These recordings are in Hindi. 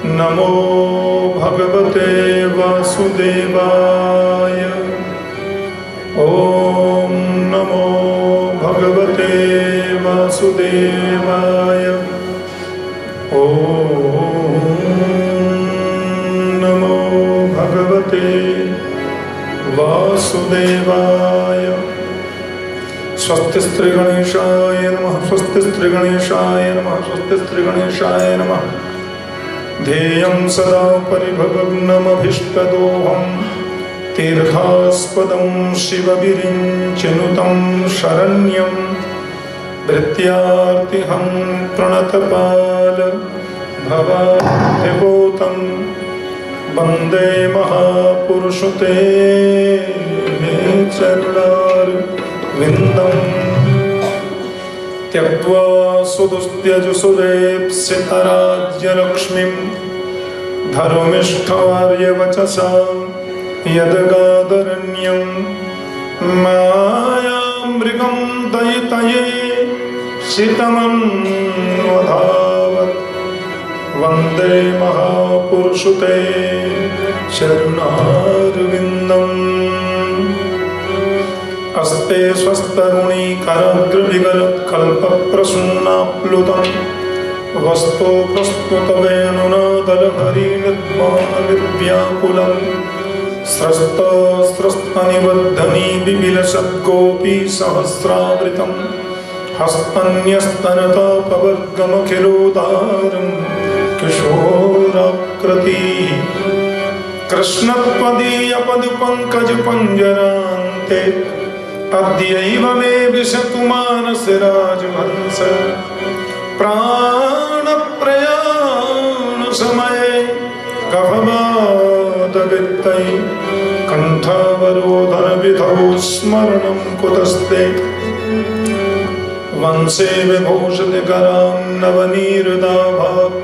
नमो भगवते वासुदेवाय। ओम नमो भगवते वासुदेवाय। ओम नमो भगवते वासुदेवाय। स्वस्ति श्री गणेशाय नमः। स्वस्ति श्री गणेशाय नमः। स्वस्ति श्री गणेशाय नमः। ध्येयं सदा परिभवग्नमभीष्टदोहं तीर्थास्पदं शिवविरिञ्चिनुतं शरण्यं भृत्यार्तिहं प्रणतपाल भवाधिभूतं वन्दे महापुरुषते चरणारविन्दम्। त्यक्त्वा सुदुस्त्यजुसुरेप्सितराज्यलक्ष्मीं धर्मिष्ठवार्यवचसा यद्गादरण्यं मायामृगं दयितये शितमन्वधावत् वन्दे महापुरुषते चरणारविन्दम्। अस्ते स्वस्तरुणी कराग्रविगलत्कल्पप्रसूनाप्लुतं वस्तो प्रस्तुतवेणुनादलहरिनिर्माणविव्याकुलं स्रस्तस्रस्तनिबद्धनी बिबिलसद्गोपी सहस्रावृतं हस्तन्यस्तनतापवर्गमखिलोदारं किशोराकृतिः कृष्णत्वदीयपदपङ्कजपञ्जरान्ते अद्यैव मे विशतु मानसे राजहंस। प्राणप्रयाणसमये कफवातवित्तै कण्ठावरोधनविधौ स्मरणं कुतस्ते। वंशे विभूषितकरां नवनीरदाभात्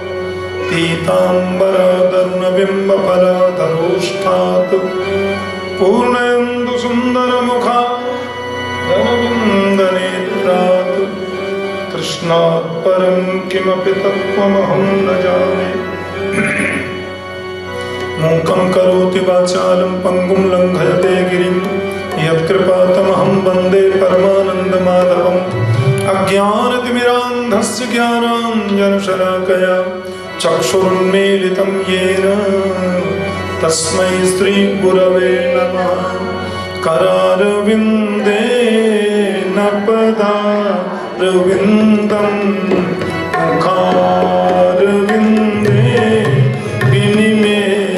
पीताम्बरतरुणबिम्बफलधरोष्ठात् पूर्णयन्तु सुन्दरमुखा धनविन्दनेत्रात्। तृष्णात् परं किमपि तत्त्वमहं न जाने। मूकं करोति वाचालं पङ्गुं लङ्घयते गिरिं यत्कृपातमहं वन्दे परमानन्दमाधवम्। अज्ञानतिमिरान्धस्य ज्ञानाञ्जनशलाकया चक्षुरुन्मीलितं येन तस्मै श्रीगुरवे नमः। करारविन्देन पदारविन्दं मुखारविन्दे विनिमेषयन्तम्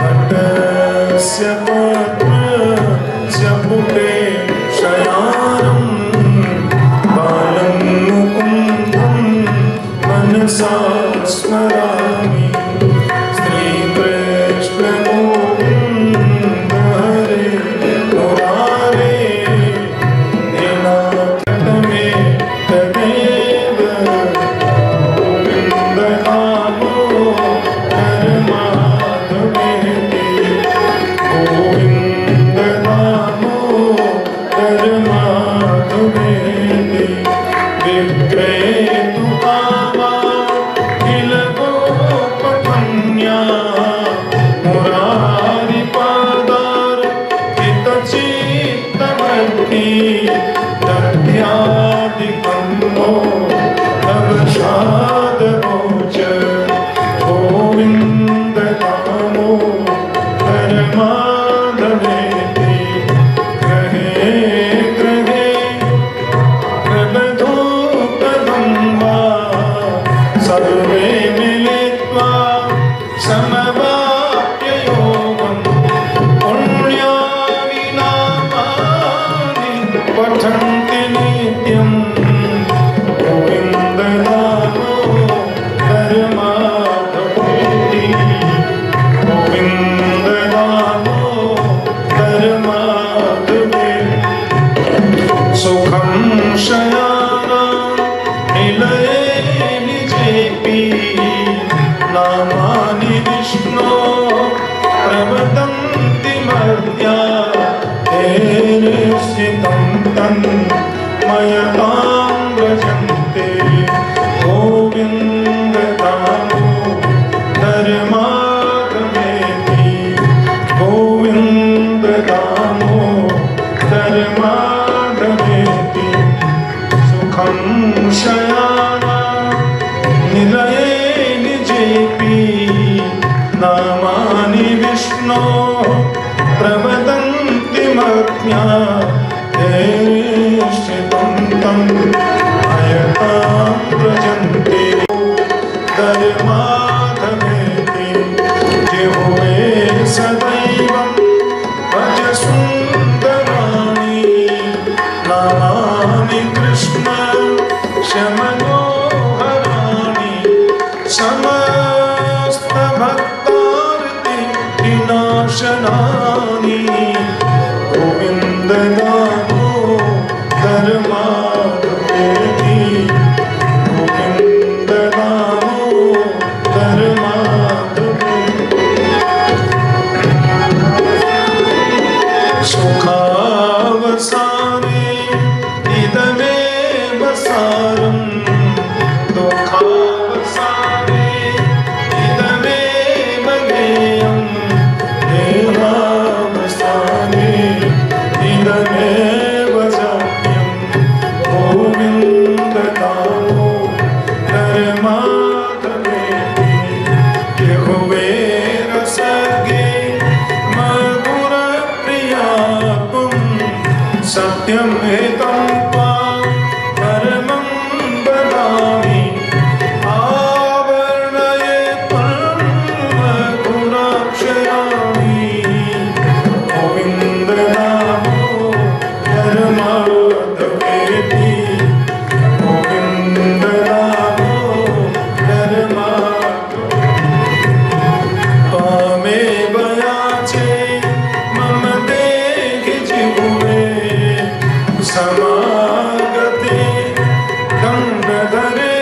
अटस्य पत्रस्य पुटे शयानं बालं मुकुन्दं मनसा स्मरामि। श्रीकृष्ण गोविन्द हरे मुरारे दीनाथ मे तदेव गोविन्द दामोदर माधवेति गोविन्द महात्म्या तेष्टितं तं अयतां व्रजन्ते धर्माधमेति जिह्वे सदैवं भज सुन्दराणि नामानि कृष्ण शमनोहराणि समस्तभक्तार्ति विनाशनानि गोविन्द नामो धर्माधमेति गोविन्द नामो धर्माधमेति सुखावसाने इदमेव सारम् दुःखावसाने इदमेव ज्ञेयम् देहावसाने इदमेव जाप्यम् गोविन्द नामो धर्माधमेति जिह्वे रसगे मधुरप्रियाकुं सत्यं एतं परमं वदामि आवरणयेत् मधुराक्षराणि गोविन्द नामो धर्माधमेति गोविन्द नामो धर्माधमेति त्वामेव याचे मम देहि जिह्वे समागते गङ्गाधरे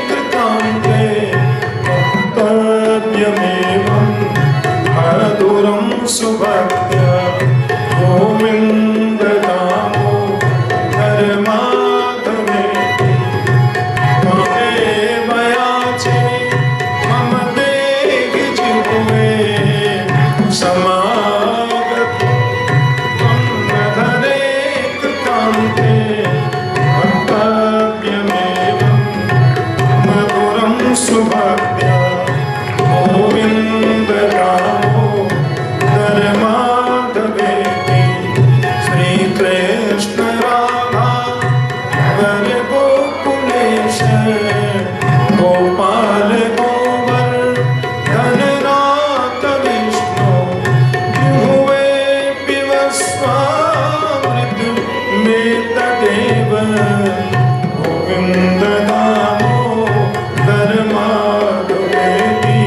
कृतान्ते वक्तव्यमेवं मधुरं सुभक्त्या गोविन्द नामो धर्माधमेति त्वामेव याचे मम देहि जिह्वे समागते गङ्गाधरे कृतान्ते वक्तव्यमेवं मधुरं सुभक्त्या गोविन्द नामो धर्माधमेति श्रीकृष्ण राधा वर गोकुलेश गोपाल गोवर्धन नाथ विष्णु जिह्वे पिबस्वामृत मे तदेव गोविन्द नामो धर्माधमेति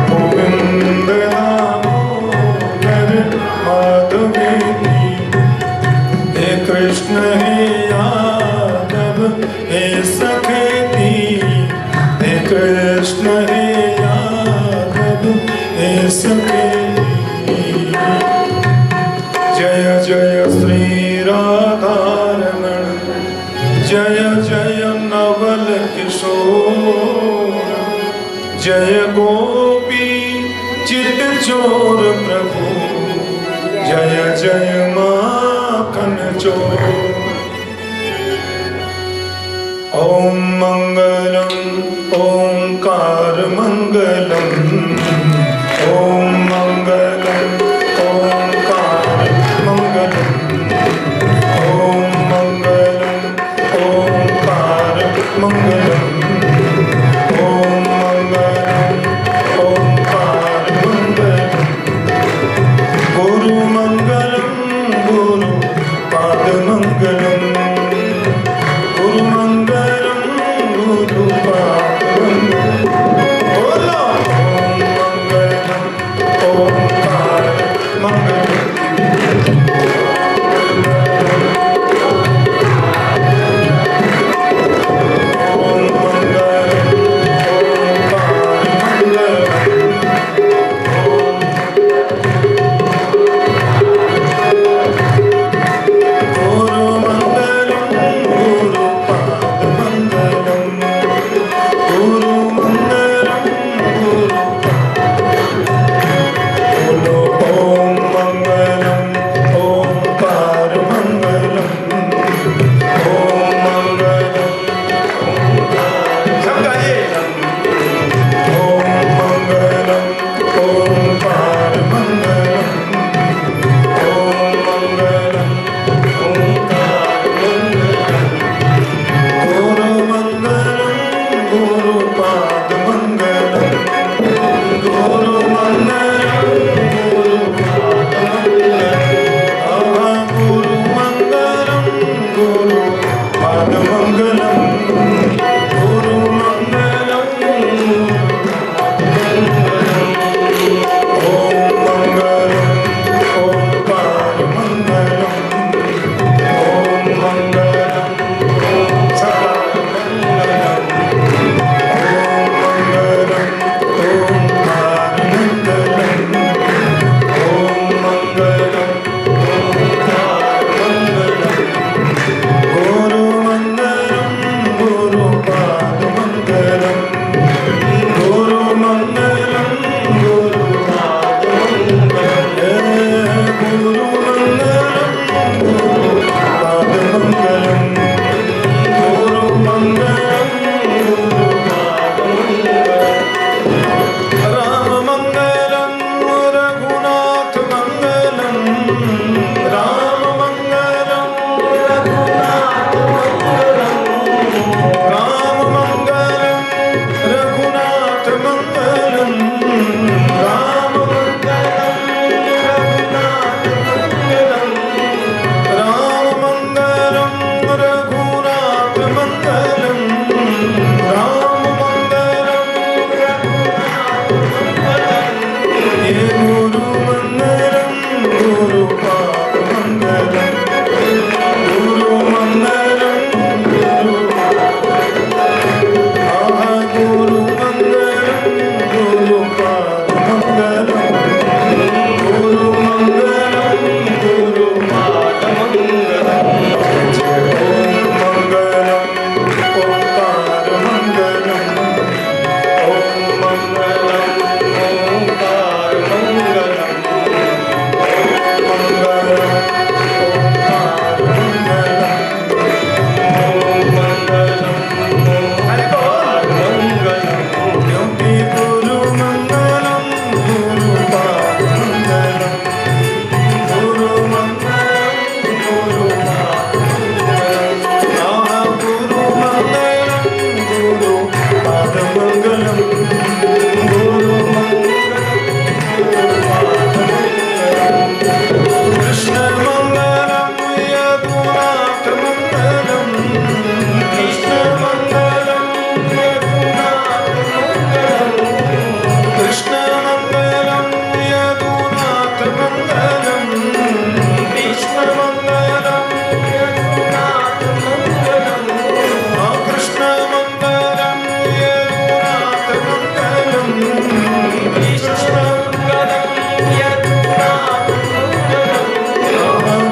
गोविन्द नामो धर्माधमेति हे कृष्ण हे यादव हे सखेति हे कृष्ण हे यादव हे सखेति जय जय श्री राधारमण जय जय नवल किशोर जय गोपी चित चोर प्रभु जय जय माखन चोर ओम मंगलम ओंकार मंगलम ओम मंगलम ओंकार मंगलम ओम मंगलम ओंकार मंगलम ओम मंगलम ओंकार मंगलम गुरु मंगलम गुरु पाद मंगलम गुरु मंगलम गुरु पाद मंगलम बोलो ओम मंगलम ओंकार मंगलम गुरु मंगलम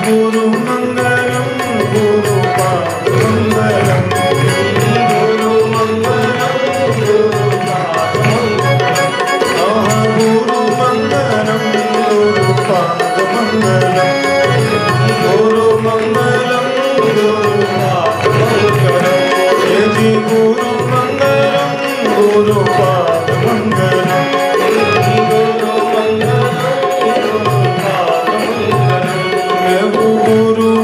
गुरु मंगलम गुरु पाद मंगलम गुरु मंगलम गुरु पाद मंगलम गुरु मंगलम गुरु पाद मंगलम गुरु मंगलम गुरु पाद मंगलम हे जी गुरु मंगलम गुरु पाद मंगलम गुरु मंगलम गुरु पाद मंगलम हे गुरु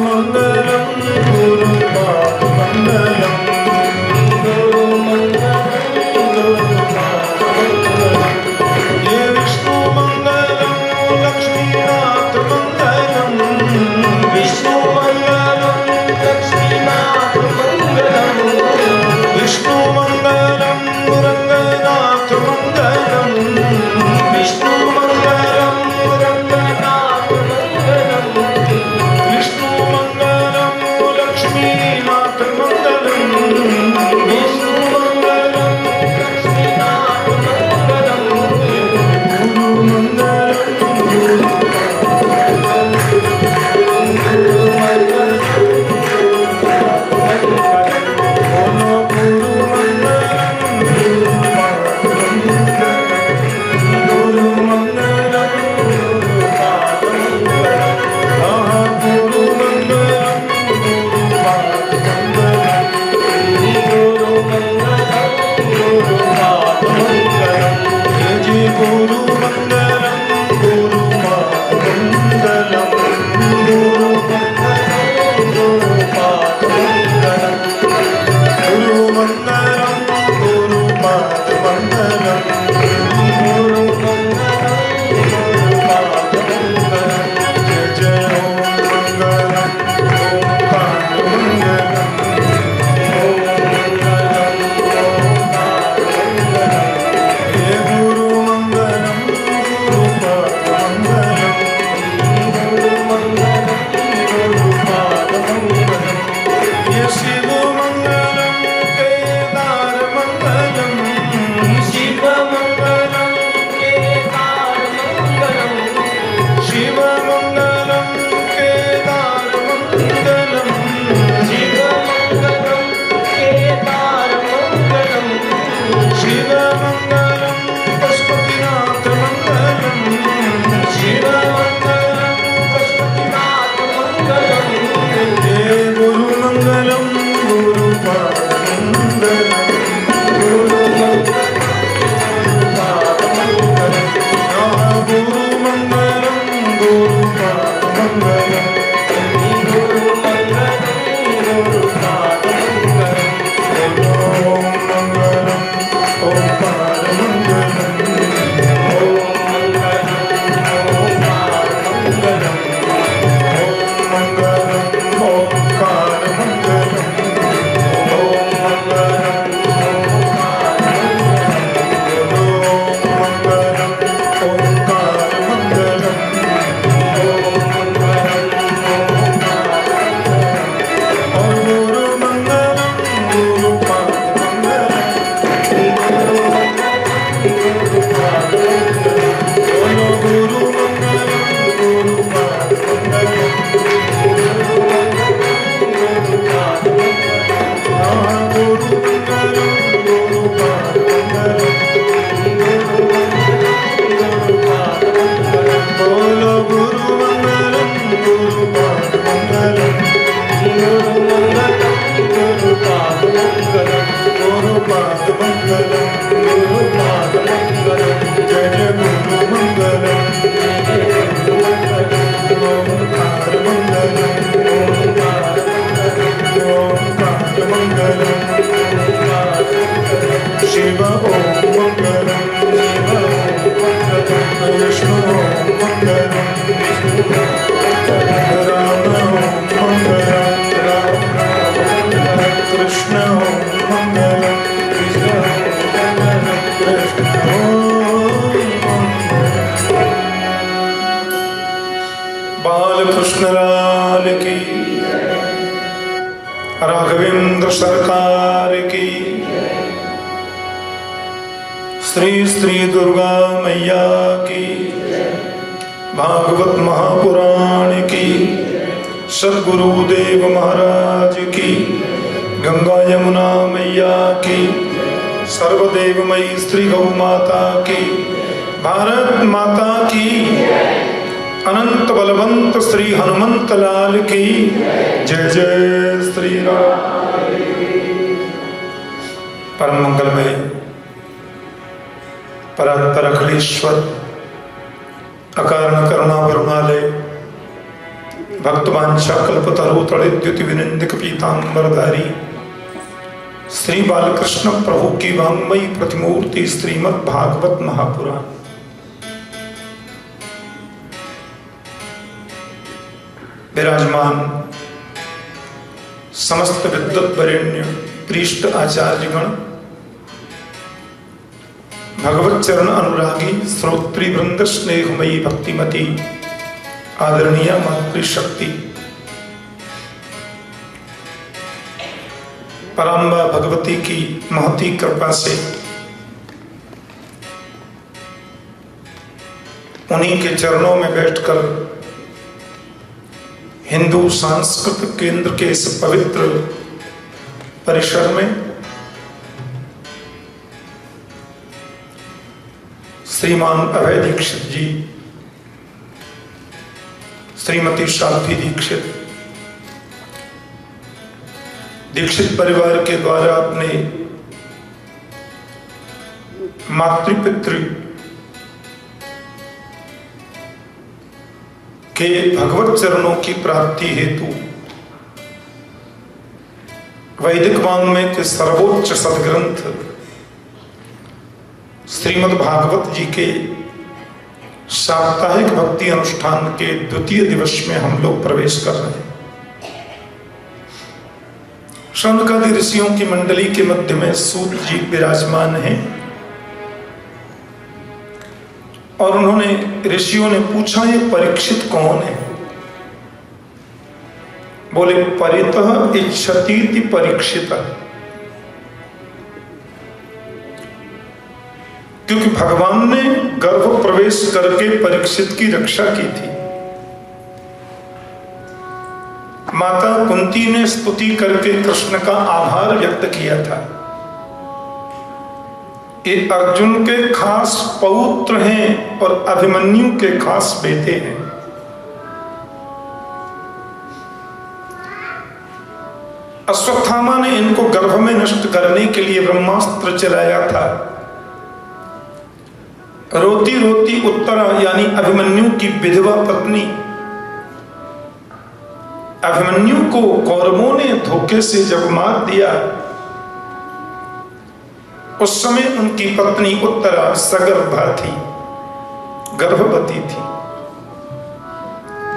मंगलम गुरु पाद मंगलम गुरु मंगलम गुरु पाद मंगलम ये विष्णु मंगलम लक्ष्मीनाथ मंगलम विष्णु मंगलम लक्ष्मीनाथ मंगलम विष्णु मंगलम रंगनाथ मंगलम विष्णु मंगलम रंगनाथ मंगलम विष्णु मंगलम लक्ष्मीनाथ मंगलम विष्णु मंगलम लक्ष्मीनाथ मंगलम गुरु मंगलम गुरु बालकृष्ण लाल की, राघवेंद्र सरकार की, श्री श्री दुर्गा मैया की, भागवत महापुराण की, सद्गुरुदेव महाराज की, गंगा यमुना मैया की, सर्वदेवमयी श्री गौ माता की, भारत माता की, अनंत बलवंत श्री हनुमंत लाल की जय जय श्री राम। परम मंगलमय परात्पर अखिलेश्वर अकारण करुणा वरुणालय भक्तवांछा कल्पतरु तड़िद्युति विनिंदिक पीतांबरधारी श्री बालकृष्ण प्रभु की वांग्मयी प्रतिमूर्ति श्रीमद् भागवत महापुराण विराजमान समस्त विद्वत वरेण्य प्रीष्ट आचार्यगण, भगवत चरण अनुरागी श्रोत्री वृंद, स्नेहमयी भक्तिमती आदरणीय मातृशक्ति, पराम्बा भगवती की महती कृपा से उन्हीं के चरणों में बैठकर हिंदू सांस्कृतिक केंद्र के इस पवित्र परिसर में श्रीमान अभय दीक्षित जी, श्रीमती साध्वी दीक्षित, दीक्षित परिवार के द्वारा अपने मातृपितृ के भगवत चरणों की प्राप्ति हेतु वैदिक वाङ्मय के सर्वोच्च सदग्रंथ श्रीमद् भागवत जी के साप्ताहिक भक्ति अनुष्ठान के द्वितीय दिवस में हम लोग प्रवेश कर रहे हैं। शौनकादि ऋषियों की मंडली के मध्य में सूत जी विराजमान हैं और उन्होंने ऋषियों ने पूछा ये परीक्षित कौन है? बोले परितः इच्छतीति परीक्षित, क्योंकि भगवान ने गर्भ प्रवेश करके परीक्षित की रक्षा की थी। माता कुंती ने स्तुति करके कृष्ण का आभार व्यक्त किया था। ये अर्जुन के खास पौत्र हैं और अभिमन्यु के खास बेटे हैं। अश्वत्थामा ने इनको गर्भ में नष्ट करने के लिए ब्रह्मास्त्र चलाया था। रोती रोती उत्तरा यानी अभिमन्यु की विधवा पत्नी अभिमन्यु को कौरवों ने धोखे से जब मार दिया, उस समय उनकी पत्नी उत्तरा सगर्भा थी, गर्भवती थी।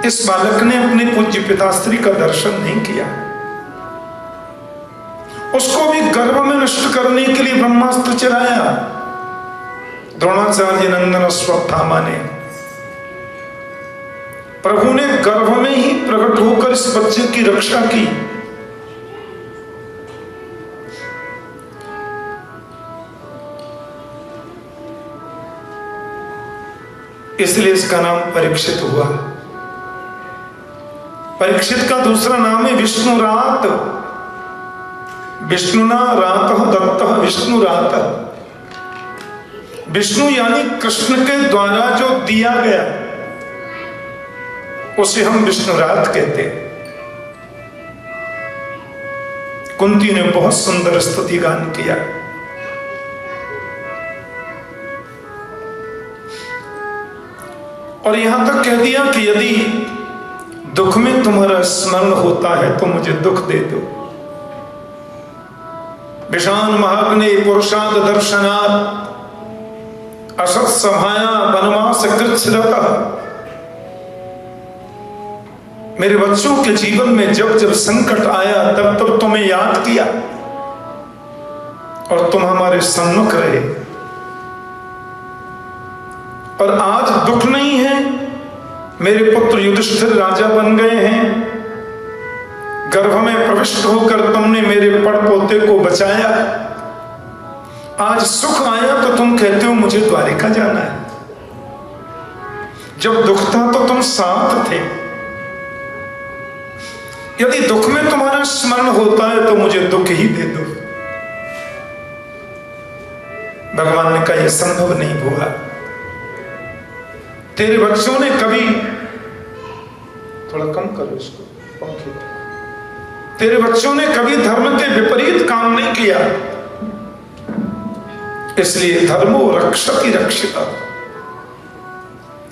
इस बालक ने अपने पूज्य पिताश्री का दर्शन नहीं किया। उसको भी गर्भ में नष्ट करने के लिए ब्रह्मास्त्र चलाया द्रोणाचार्य नंदन अश्वत्थामा ने। प्रभु ने गर्भ में ही प्रकट होकर इस बच्चे की रक्षा की। इसलिए इसका नाम परीक्षित हुआ। परीक्षित का दूसरा नाम है विष्णुरात। विष्णुना रातः दत्तः विष्णुरात। विष्णु यानी कृष्ण के द्वारा जो दिया गया उसे हम विष्णुरात कहते हैं। कुंती ने बहुत सुंदर स्तुति गान किया। और यहां तक कह दिया कि यदि दुख में तुम्हारा स्मरण होता है तो मुझे दुख दे दो। विषान महाग्ने पुरुषाद दर्शनात् असत सभाया वनवास कृच्छ्रतः। मेरे बच्चों के जीवन में जब जब संकट आया तब तब तुम्हें याद किया और तुम हमारे सम्मुख रहे। और आज दुख नहीं है, मेरे पुत्र युधिष्ठिर राजा बन गए हैं, गर्भ में प्रविष्ट होकर तुमने मेरे पड़पोते को बचाया। आज सुख आया तो तुम कहते हो मुझे द्वारिका जाना है। जब दुख था तो तुम साथ थे। यदि दुख में तुम्हारा स्मरण होता है तो मुझे दुख ही दे दो। भगवान ने कहा यह संभव नहीं हुआ। तेरे बच्चों ने कभी, थोड़ा कम करो इसको पंखे, तेरे बच्चों ने कभी धर्म के विपरीत काम नहीं किया, इसलिए धर्मो रक्षति रक्षिता।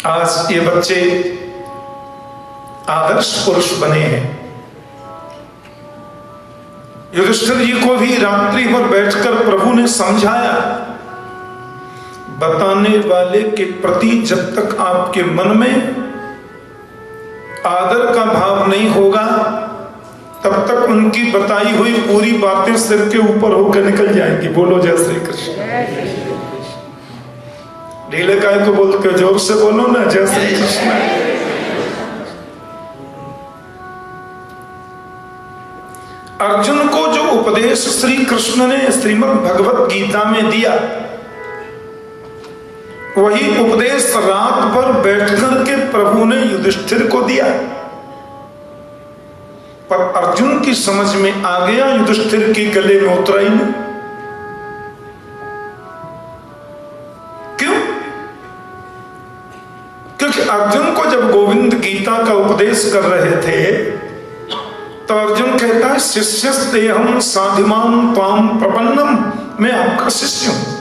आज ये बच्चे आदर्श पुरुष बने हैं। युधिष्ठिर जी को भी रात्रि भर बैठकर प्रभु ने समझाया, बताने वाले के प्रति जब तक आपके मन में आदर का भाव नहीं होगा तब तक उनकी बताई हुई पूरी बातें सिर के ऊपर होकर निकल जाएंगी। बोलो जय श्री कृष्ण। ढीले काय को बोलते हो, जोर से बोलो ना, जय श्री कृष्ण। अर्जुन को जो उपदेश श्री कृष्ण ने श्रीमद् भगवत गीता में दिया, वही उपदेश रात भर बैठकर के प्रभु ने युधिष्ठिर को दिया। पर अर्जुन की समझ में आ गया, युधिष्ठिर की गले में उतरा ही नहीं। क्यों? क्योंकि अर्जुन को जब गोविंद गीता का उपदेश कर रहे थे तो अर्जुन कहता है, शिष्यस्तेहं साधिमां त्वां प्रपन्नम, मैं आपका शिष्य हूं,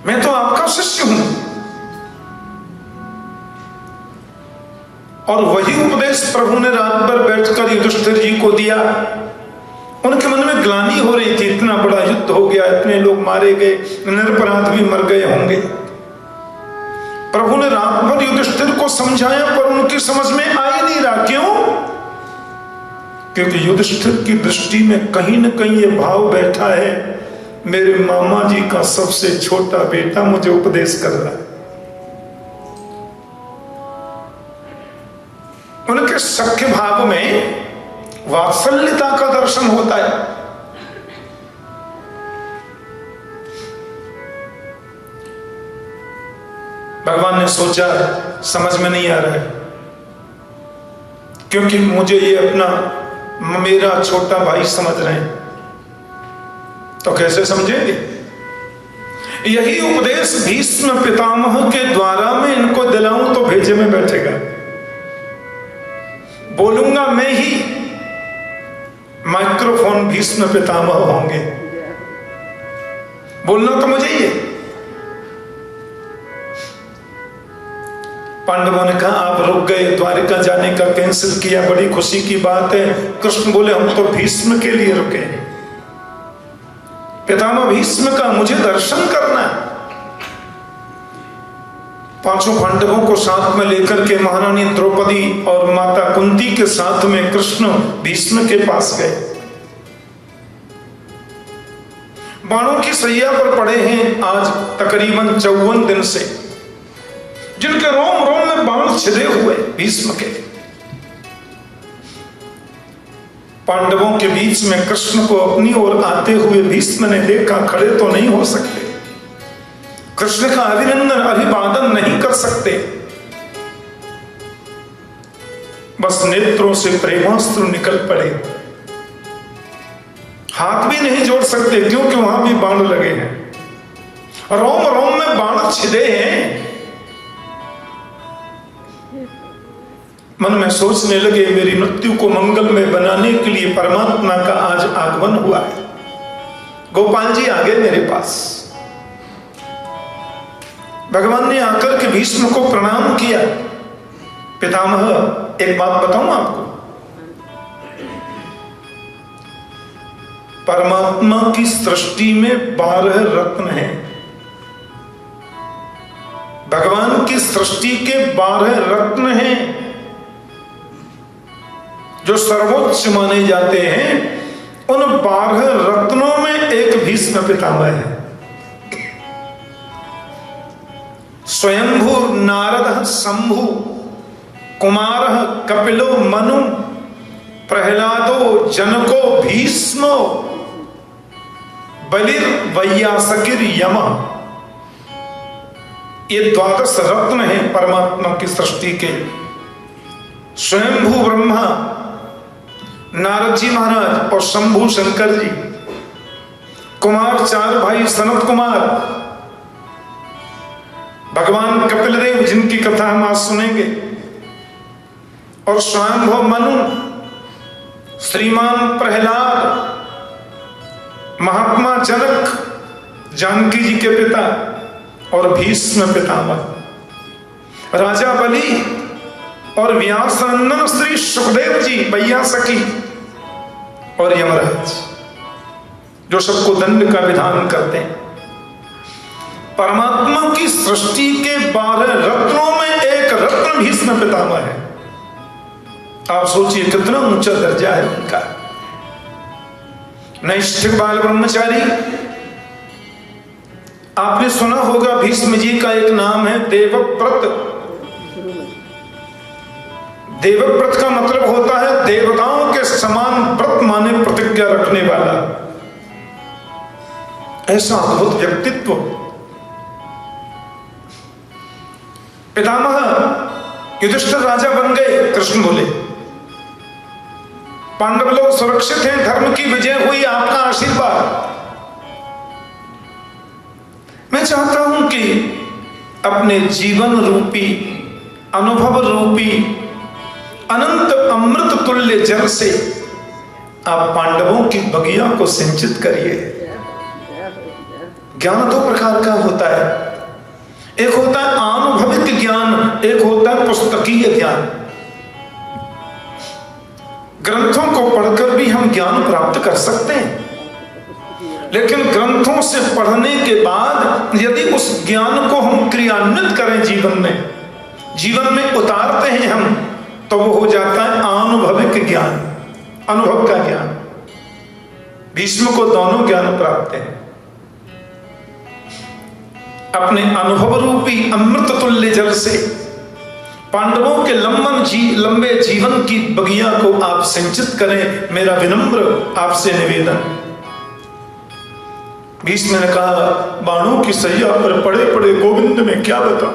मैं तो आपका शिष्य हूं। और वही उपदेश प्रभु ने रात भर बैठकर युधिष्ठिर जी को दिया। उनके मन में ग्लानि हो रही थी, इतना बड़ा युद्ध हो गया, इतने लोग मारे गए, निरपराध भी मर गए होंगे। प्रभु ने रात भर युधिष्ठिर को समझाया पर उनकी समझ में आ ही नहीं रहा। क्यों? क्योंकि युधिष्ठिर की दृष्टि में कहीं न कहीं ये भाव बैठा है, मेरे मामा जी का सबसे छोटा बेटा मुझे उपदेश कर रहा है। उनके सख्य भाव में वात्सल्यता का दर्शन होता है। भगवान ने सोचा समझ में नहीं आ रहा है, क्योंकि मुझे ये अपना मेरा छोटा भाई समझ रहे हैं, तो कैसे समझेंगे? यही उपदेश भीष्म पितामह के द्वारा मैं इनको दिलाऊं तो भेजे में बैठेगा। बोलूंगा मैं ही, माइक्रोफोन भीष्म पितामह होंगे, बोलना तो मुझे ही है। पांडवों ने कहा आप रुक गए, द्वारिका जाने का कैंसिल किया, बड़ी खुशी की बात है। कृष्ण बोले हम तो भीष्म के लिए रुके, पितामह भीष्म का मुझे दर्शन करना है। पांचों पांडवों को साथ में लेकर के महारानी द्रौपदी और माता कुंती के साथ में कृष्ण भीष्म के पास गए। बाणों की सैया पर पड़े हैं आज तकरीबन 54 दिन से, जिनके रोम रोम में बाण छिदे हुए भीष्म के। पांडवों के बीच में कृष्ण को अपनी ओर आते हुए भीष्म ने देखा, खड़े तो नहीं हो सकते, कृष्ण का अभिनंदन अभिवादन नहीं कर सकते, बस नेत्रों से प्रेमास्त्र निकल पड़े। हाथ भी नहीं जोड़ सकते क्योंकि वहां भी बाण लगे हैं, रोम रोम में बाण छिदे हैं। मन में सोचने लगे मेरी मृत्यु को मंगल में बनाने के लिए परमात्मा का आज आगमन हुआ है। गोपाल जी आ गए मेरे पास। भगवान ने आकर के भीष्म को प्रणाम किया। पितामह एक बात बताऊं आपको, परमात्मा की सृष्टि में 12 रत्न हैं। भगवान की सृष्टि के 12 रत्न हैं जो सर्वोच्च माने जाते हैं। उन 12 रत्नों में एक भीष्म पितामह है। स्वयंभू नारद शंभु कुमार कपिलो मनु प्रहलादो जनको भीष्मो बलिर वैयासकिर यम। ये 12 रत्न हैं परमात्मा की सृष्टि के। स्वयंभू ब्रह्मा, नारद जी महाराज और शंभू शंकर जी, कुमार 4 भाई सनत कुमार, भगवान कपिल देव जिनकी कथा हम आज सुनेंगे, और स्वयंभू मनु, श्रीमान प्रहलाद, महात्मा जनक जानकी जी के पिता, और भीष्म पितामह, राजा बलि और व्यास नंदन श्री सुखदेव जी, भैया सखी, और यमराज जो सबको दंड का विधान करते हैं। परमात्मा की सृष्टि के 12 रत्नों में एक रत्न भीष्म पितामह है। आप सोचिए कितना ऊंचा दर्जा है उनका। नैष्ठिक बाल ब्रह्मचारी, आपने सुना होगा भीष्म जी का एक नाम है देवव्रत। देवव्रत का मतलब होता है देवताओं के समान व्रत माने प्रतिज्ञा रखने वाला। ऐसा अद्भुत व्यक्तित्व। पितामह युधिष्ठिर राजा बन गए। कृष्ण बोले पांडव लोग सुरक्षित हैं, धर्म की विजय हुई, आपका आशीर्वाद। मैं चाहता हूं कि अपने जीवन रूपी, अनुभव रूपी, अनंत अमृत तुल्य जल से आप पांडवों की बगिया को सिंचित करिए। ज्ञान 2 प्रकार का होता है, एक होता है आनुभविक ज्ञान, एक होता है पुस्तकीय ज्ञान। ग्रंथों को पढ़कर भी हम ज्ञान प्राप्त कर सकते हैं, लेकिन ग्रंथों से पढ़ने के बाद यदि उस ज्ञान को हम क्रियान्वित करें, जीवन में उतारते हैं हम, तो वो हो जाता है आनुभविक ज्ञान, अनुभव का ज्ञान। भीष्म को दोनों ज्ञान प्राप्त हैं। अपने अनुभव रूपी अमृत तुल्य जल से पांडवों के लंबे जीवन की बगिया को आप सिंचित करें, मेरा विनम्र आपसे निवेदन। भीष्म ने कहा बाणों की सैया पर पड़े पड़े गोविंद में क्या बताऊं,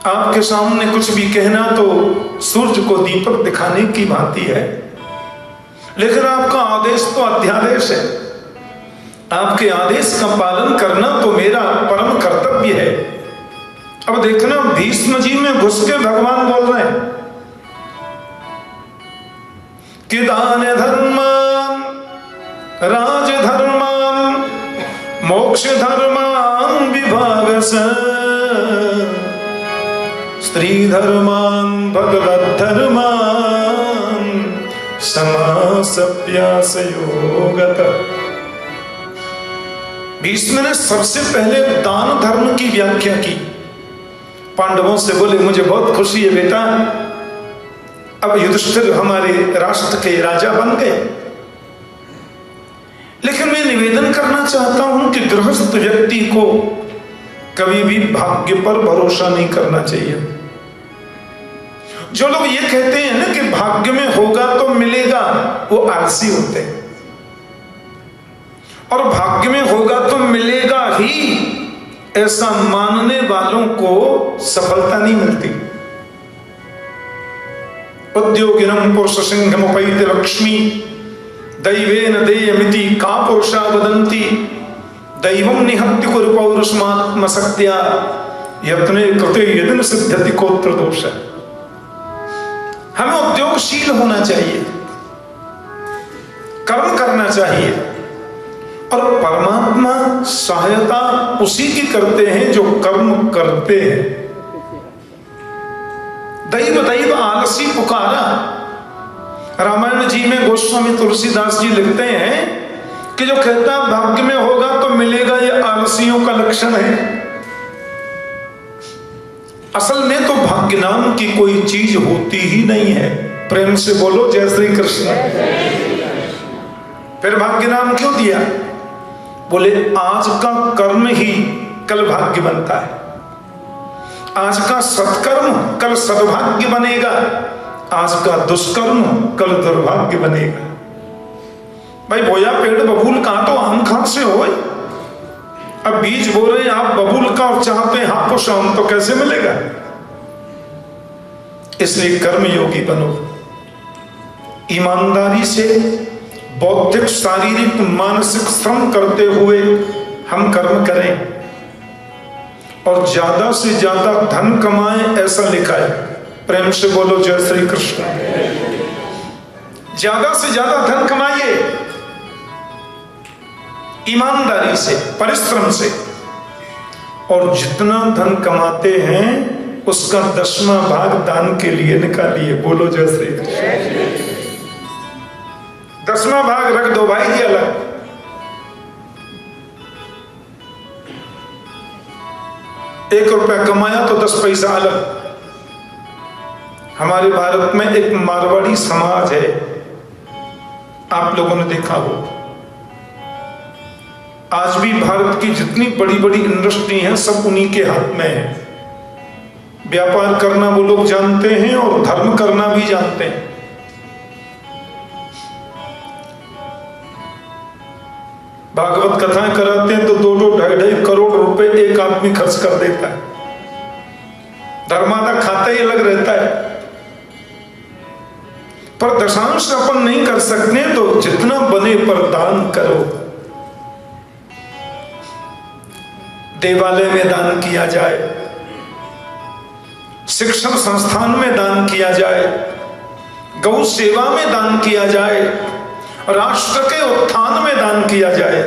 आपके सामने कुछ भी कहना तो सूर्य को दीपक दिखाने की भांति है, लेकिन आपका आदेश तो अध्यादेश है, आपके आदेश का पालन करना तो मेरा परम कर्तव्य है। अब देखना भीष्म जी में घुस के भगवान बोल रहे हैं कि दान धर्मान, राज धर्मान, मोक्ष धर्मान विभागस, स्त्री धर्मान भगवत धर्मान समासप्यास योगत। भीष्म ने सबसे पहले दान धर्म की व्याख्या की। पांडवों से बोले मुझे बहुत खुशी है बेटा, अब युधिष्ठिर हमारे राष्ट्र के राजा बन गए, लेकिन मैं निवेदन करना चाहता हूं कि गृहस्थ व्यक्ति को कभी भी भाग्य पर भरोसा नहीं करना चाहिए। जो लोग ये कहते हैं ना कि भाग्य में होगा तो मिलेगा, वो आलसी होते हैं, और भाग्य में होगा तो मिलेगा ही ऐसा मानने वालों को सफलता नहीं मिलती। उद्योगिनम पुरुष सिंहमुपैति लक्ष्मी दैवेन देयमिति का पुरुषा वदन्ति दैवं निहत्य कुरु पौरुषमात्मशक्त्या यत्ने कृते यदन सिद्ध्यति कोत्र दोष। हमें उद्योगशील होना चाहिए, कर्म करना चाहिए, और परमात्मा सहायता उसी की करते हैं जो कर्म करते हैं। दैव दैव आलसी पुकारा। रामायण जी में गोस्वामी तुलसीदास जी लिखते हैं कि जो कहता भाग्य में होगा तो मिलेगा, ये आलसियों का लक्षण है। असल में तो भाग्य नाम की कोई चीज होती ही नहीं है। प्रेम से बोलो जय श्री कृष्ण। फिर भाग्य नाम क्यों दिया? बोले आज का कर्म ही कल भाग्य बनता है, आज का सत्कर्म कल सद्भाग्य बनेगा, आज का दुष्कर्म कल दुर्भाग्य बनेगा। भाई बोया पेड़ बबूल कहां तो आम खां से हो, अब बीज बो रहे हैं आप बबूल का और चाहते हैं आपको शाम, तो कैसे मिलेगा? इसलिए कर्म योगी बनो, ईमानदारी से बौद्धिक, शारीरिक, मानसिक श्रम करते हुए हम कर्म करें और ज्यादा से ज्यादा धन कमाएं, ऐसा लिखा है। प्रेम से बोलो जय श्री कृष्ण। ज्यादा से ज्यादा धन कमाइए, ईमानदारी से, परिश्रम से, और जितना धन कमाते हैं उसका 10वां भाग दान के लिए निकालिए। बोलो जय श्री कृष्ण। 10वां भाग रख दो भाई जी अलग। ₹1 कमाया तो 10 पैसा अलग। हमारे भारत में एक मारवाड़ी समाज है, आप लोगों ने देखा हो। आज भी भारत की जितनी बड़ी बड़ी इंडस्ट्री हैं सब उन्हीं के हाथ में है। व्यापार करना वो लोग जानते हैं और धर्म करना भी जानते हैं। भागवत कथाएं कराते हैं तो 2-2, 2.5 करोड़ रुपए एक आदमी खर्च कर देता है। धर्मादा खाता ही अलग रहता है। पर दशांश अपन नहीं कर सकते तो जितना बने पर दान करो। देवालय में दान किया जाए, शिक्षण संस्थान में दान किया जाए, गौ सेवा में दान किया जाए, राष्ट्र के उत्थान में दान किया जाए।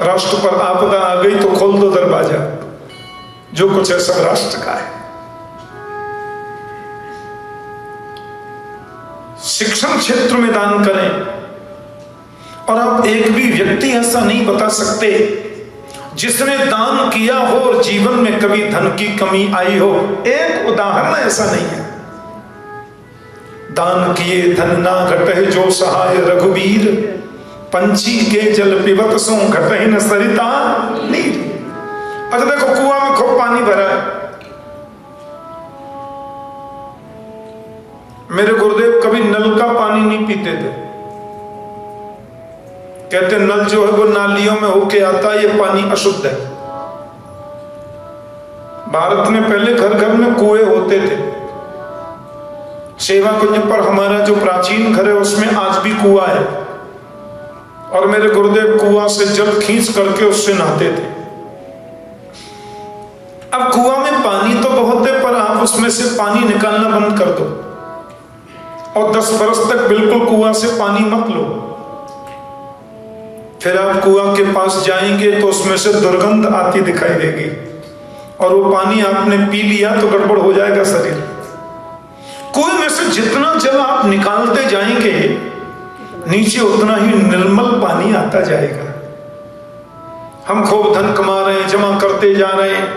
राष्ट्र पर आपदा आ गई तो खोल दो दरवाजा, जो कुछ है सब राष्ट्र का है। शिक्षण क्षेत्र में दान करें। और आप एक भी व्यक्ति ऐसा नहीं बता सकते जिसने दान किया हो और जीवन में कभी धन की कमी आई हो। एक उदाहरण ऐसा नहीं है। दान किए धन ना घटे जो सहाय रघुवीर, पंछी के जल पिबत सो घटे न सरिता नीर। अच्छा देखो, कुआं में खूब पानी भरा है, मेरे गुरुदेव कभी नल का पानी नहीं पीते थे। कहते नल जो है वो नालियों में होके आता है, ये पानी अशुद्ध है। भारत में पहले घर घर में कुएं होते थे। सेवा कुंज पर हमारा जो प्राचीन घर है उसमें आज भी कुआं है, और मेरे गुरुदेव कुआं से जल खींच करके उससे नहाते थे। अब कुआं में पानी तो बहुत है, पर आप उसमें से पानी निकालना बंद कर दो और 10 बरस तक बिल्कुल कुआं से पानी मत लो। फिर आप कुआं के पास जाएंगे तो उसमें से दुर्गंध आती दिखाई देगी, और वो पानी आपने पी लिया तो गड़बड़ हो जाएगा शरीर। कुएं में से जितना जल आप निकालते जाएंगे नीचे उतना ही निर्मल पानी आता जाएगा। हम खूब धन कमा रहे हैं, जमा करते जा रहे हैं,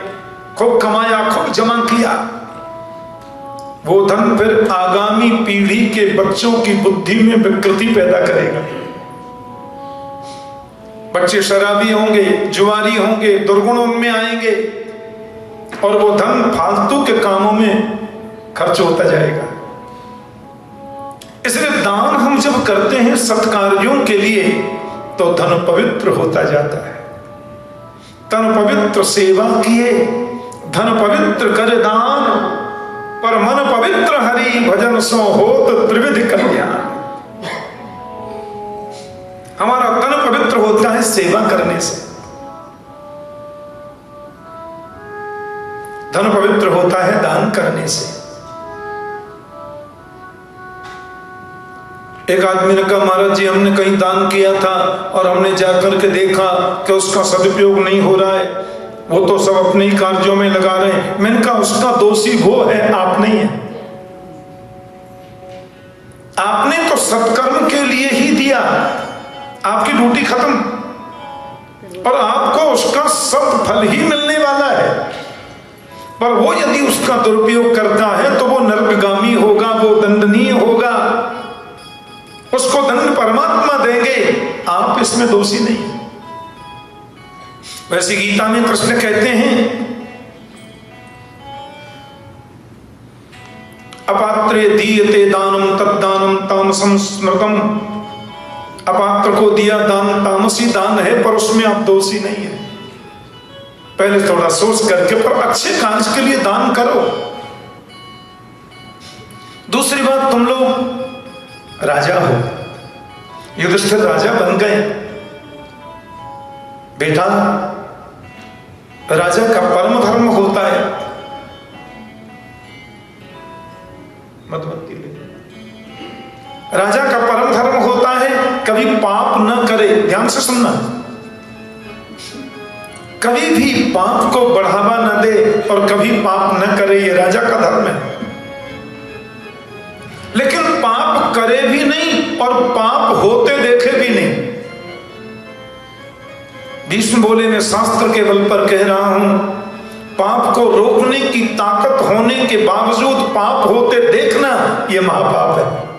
खूब कमाया, खूब जमा किया। वो धन फिर आगामी पीढ़ी के बच्चों की बुद्धि में विकृति पैदा करेगा। बच्चे शराबी होंगे, जुआरी होंगे, दुर्गुणों में आएंगे, और वो धन फालतू के कामों में खर्च होता जाएगा। इसलिए दान हम जब करते हैं सत्कार्यों के लिए तो धन पवित्र होता जाता है। तन पवित्र सेवा किए, धन पवित्र कर दान, पर मन पवित्र हरि भजन सो होत त्रिविध कल्याण। हमारा तन पवित्र होता है सेवा करने से, धन पवित्र होता है दान करने से। एक आदमी ने कहा, महाराज जी हमने कहीं दान किया था और हमने जाकर के देखा कि उसका सदुपयोग नहीं हो रहा है, वो तो सब अपने ही कार्यों में लगा रहे हैं। मैंने कहा उसका दोषी वो है, आप नहीं है। आपने तो सत्कर्म के लिए ही दिया, आपकी ड्यूटी खत्म, और आपको उसका सब फल ही मिलने वाला है। पर वो यदि उसका दुरुपयोग करता है तो वो नरकगामी होगा, वो दंडनीय होगा, उसको दंड परमात्मा देंगे, आप इसमें दोषी नहीं। वैसे गीता में कृष्ण कहते हैं, अपात्रे दीयते दानम तद्दानम तामसम स्मृतम। अपात्र को दिया दान तामसी दान है, पर उसमें आप दोषी नहीं है। पहले थोड़ा सोच करके, पर अच्छे कार्य के लिए दान करो। दूसरी बात, तुम लोग राजा हो, युधिष्ठिर राजा बन गए। बेटा, राजा का परम धर्म होता है, मधुमती ले, राजा का परम धर्म होता है कभी पाप न करे। ध्यान से सुनना, कभी भी पाप को बढ़ावा न दे और कभी पाप न करे, ये राजा का धर्म है। लेकिन पाप करे भी नहीं और पाप होते देखे भी नहीं। भीष्म बोले, मैं शास्त्र के बल पर कह रहा हूं, पाप को रोकने की ताकत होने के बावजूद पाप होते देखना, यह महापाप है।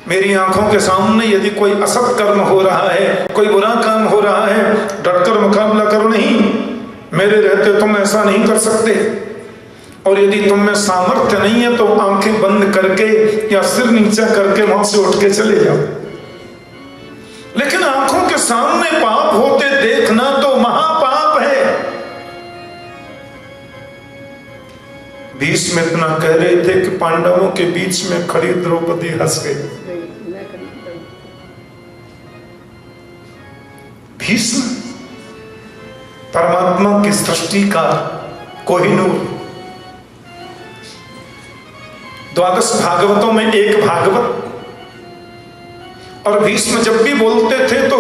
मेरी आंखों के सामने यदि कोई असत कर्म हो रहा है, कोई बुरा काम हो रहा है, डटकर मुकाबला करो नहीं, मेरे रहते तुम ऐसा नहीं कर सकते। और यदि तुम में सामर्थ्य नहीं है तो आंखें बंद करके या सिर नीचा करके वहां से उठ के चले जाओ। लेकिन आंखों के सामने पाप होते देखना तो महापाप है। भीष्म इतना कह रहे थे कि पांडवों के बीच में खड़ी द्रौपदी हंस गई। भीष्म परमात्मा की सृष्टि का कोहिनूर। 12 भागवतों में एक भागवत, और भीष्म जब भी बोलते थे तो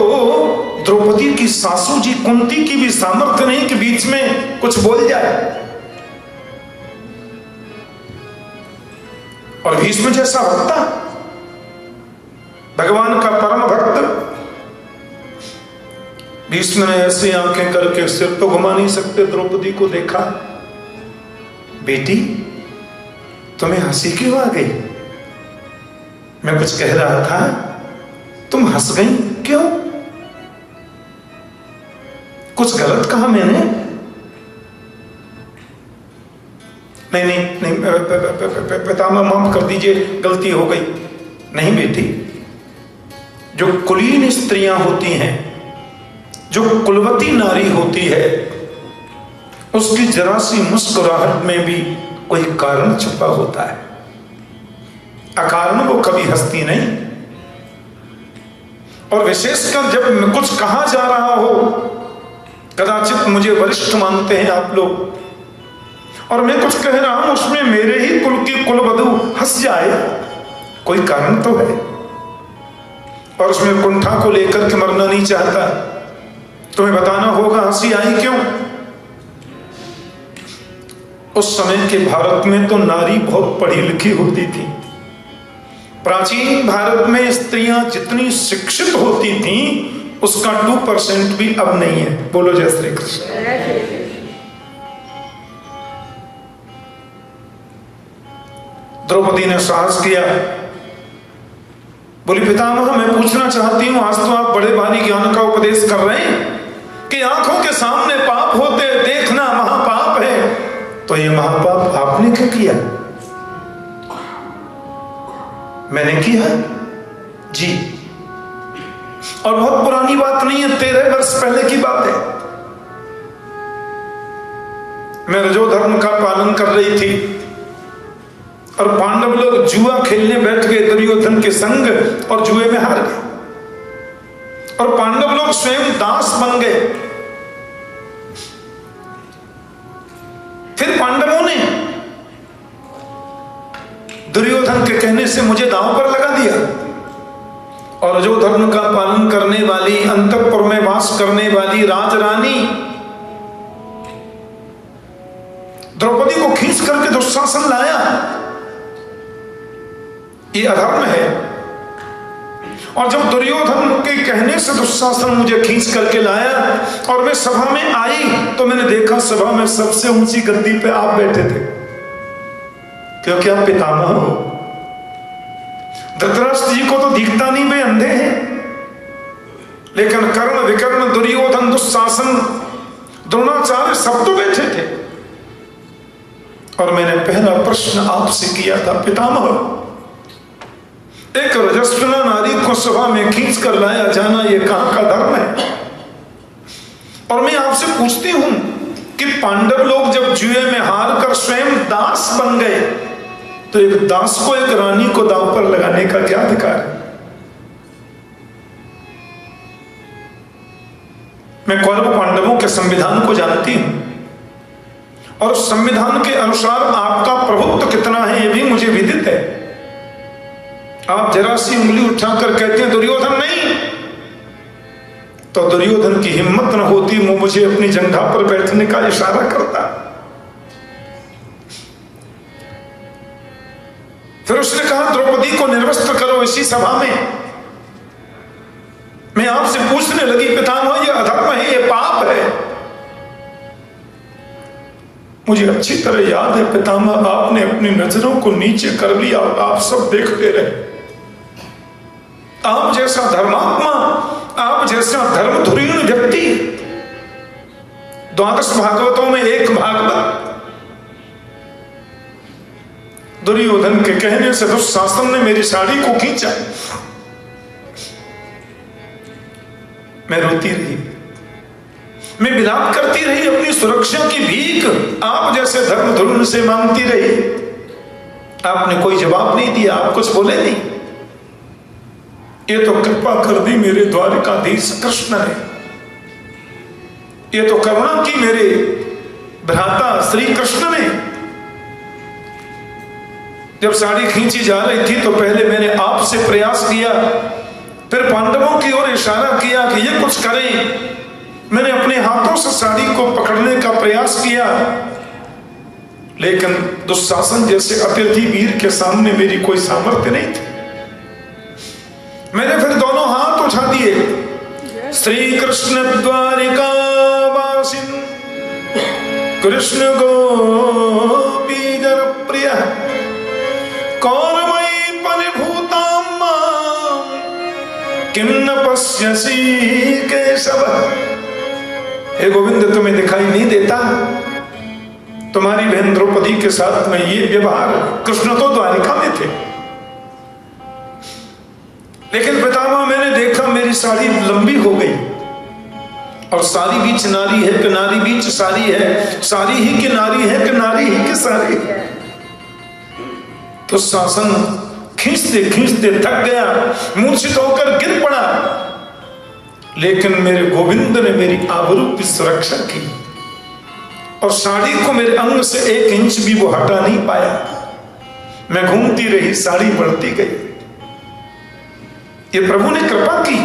द्रौपदी की सासू जी कुंती की भी सामर्थ्य नहीं कि बीच में कुछ बोल जाए। और भीष्म जैसा भक्ता, भगवान का परम भक्त, भीष्म ने ऐसी आंखें करके सिर तो घुमा नहीं सकते, द्रौपदी को देखा, बेटी तुम्हें हंसी क्यों आ गई? मैं कुछ कह रहा था, तुम हंस गई क्यों? कुछ गलत कहा मैंने? नहीं, पितामह माफ कर दीजिए, गलती हो गई। नहीं बेटी, जो कुलीन स्त्रियां होती हैं, जो कुलवती नारी होती है, उसकी जरा सी मुस्कुराहट में भी कोई कारण छुपा होता है। अकारण वो कभी हंसती नहीं। और विशेषकर जब कुछ कहा जा रहा हो, कदाचित मुझे वरिष्ठ मानते हैं आप लोग, और मैं कुछ कह रहा हूं, उसमें मेरे ही कुल की कुलवधू हंस जाए, कोई कारण तो है। और उसमें कुंठा को लेकर के मरना नहीं चाहता, तुम्हें बताना होगा हंसी आई क्यों। उस समय के भारत में तो नारी बहुत पढ़ी लिखी होती थी। प्राचीन भारत में स्त्रियां जितनी शिक्षित होती थीं, उसका 2% भी अब नहीं है। बोलो जय श्री कृष्ण। द्रौपदी ने साहस किया, बोली पितामह मैं पूछना चाहती हूं, आज तो आप बड़े भारी ज्ञान का उपदेश कर रहे हैं कि आंखों के सामने पाप होते देखना महापाप है, तो ये महापाप आपने क्यों किया? मैंने किया जी, और बहुत पुरानी बात नहीं है, 13 वर्ष पहले की बात है। मैं रजो धर्म का पालन कर रही थी और पांडव लोग जुआ खेलने बैठ गए दुर्योधन के संग और जुए में हार गए, और पांडव लोग स्वयं दास बन गए। फिर पांडवों ने दुर्योधन के कहने से मुझे दांव पर लगा दिया, और जो धर्म का पालन करने वाली, अंतःपुर में वास करने वाली राजरानी द्रौपदी को खींच करके दुशासन लाया। ये अधर्म है। और जब दुर्योधन के कहने से दुशासन मुझे खींच करके लाया और मैं सभा में आई, तो मैंने देखा सभा में सबसे ऊंची गद्दी पे आप बैठे थे, क्योंकि आप पितामह हो। धृतराष्ट्र जी को तो दिखता नहीं, वे अंधे हैं, लेकिन कर्ण, विकर्ण, दुर्योधन, दुशासन, द्रोणाचार्य सब तो बैठे थे। और मैंने पहला प्रश्न आपसे किया था, पितामह एक रजस्वला नारी को सभा में खींच कर लाया जाना, ये कहां का धर्म है? और मैं आपसे पूछती हूं कि पांडव लोग जब जुए में हार कर स्वयं दास बन गए, तो एक दास को एक रानी को दांव पर लगाने का क्या अधिकार है? मैं कौरव पांडवों के संविधान को जानती हूं, और संविधान के अनुसार आपका प्रभुत्व कितना है यह भी मुझे विदित है। आप जरा सी उंगली उठाकर कहते हैं दुर्योधन नहीं, तो दुर्योधन की हिम्मत न होती वो मुझे अपनी जंघा पर बैठने का इशारा करता। फिर उसने कहा द्रौपदी को निर्वस्त्र करो इसी सभा में। मैं आपसे पूछने लगी पितामह ये अधर्म है, ये पाप है। मुझे अच्छी तरह याद है पितामह, आपने अपनी नजरों को नीचे कर लिया, आप सब देखते रहे। आप जैसा धर्मात्मा, आप जैसा धर्मधुरीण व्यक्ति, द्वादश भागवतों में एक भागवत दुर्योधन के कहने से दुशासन ने मेरी साड़ी को खींचा। मैं रोती रही, मैं विलाप करती रही, अपनी सुरक्षा की भीख आप जैसे धर्मधुरीण से मांगती रही। आपने कोई जवाब नहीं दिया, आप कुछ बोले नहीं। ये तो कृपा कर दी मेरे द्वारिकाधीश कृष्ण ने, ये तो करुणा की मेरे भ्राता श्री कृष्ण ने। जब साड़ी खींची जा रही थी तो पहले मैंने आपसे प्रयास किया, फिर पांडवों की ओर इशारा किया कि ये कुछ करें। मैंने अपने हाथों से साड़ी को पकड़ने का प्रयास किया, लेकिन दुशासन जैसे अतिथि वीर के सामने मेरी कोई सामर्थ्य नहीं थी। मैंने फिर दोनों हाथ उठा दिए। श्री कृष्ण द्वारिका वासिन कृष्ण गोपी जन प्रिय कौरवै परिभूतां मां किम न पश्यसि केशव। हे गोविंद, तुम्हें दिखाई नहीं देता? तुम्हारी बहन द्रौपदी के साथ में ये व्यवहार, कृष्ण तो द्वारिका में थे। लेकिन पितामह मैंने देखा मेरी साड़ी लंबी हो गई, और सारी बीच नारी है कि नारी बीच सारी है, सारी ही की नारी है कि नारी ही की सारी है। तो शासन खींचते खींचते थक गया, मूर्छित होकर गिर पड़ा। लेकिन मेरे गोविंद ने मेरी आबरू की सुरक्षा की, और साड़ी को मेरे अंग से 1 इंच भी वो हटा नहीं पाया। मैं घूमती रही, साड़ी बढ़ती गई। ये प्रभु ने कृपा की।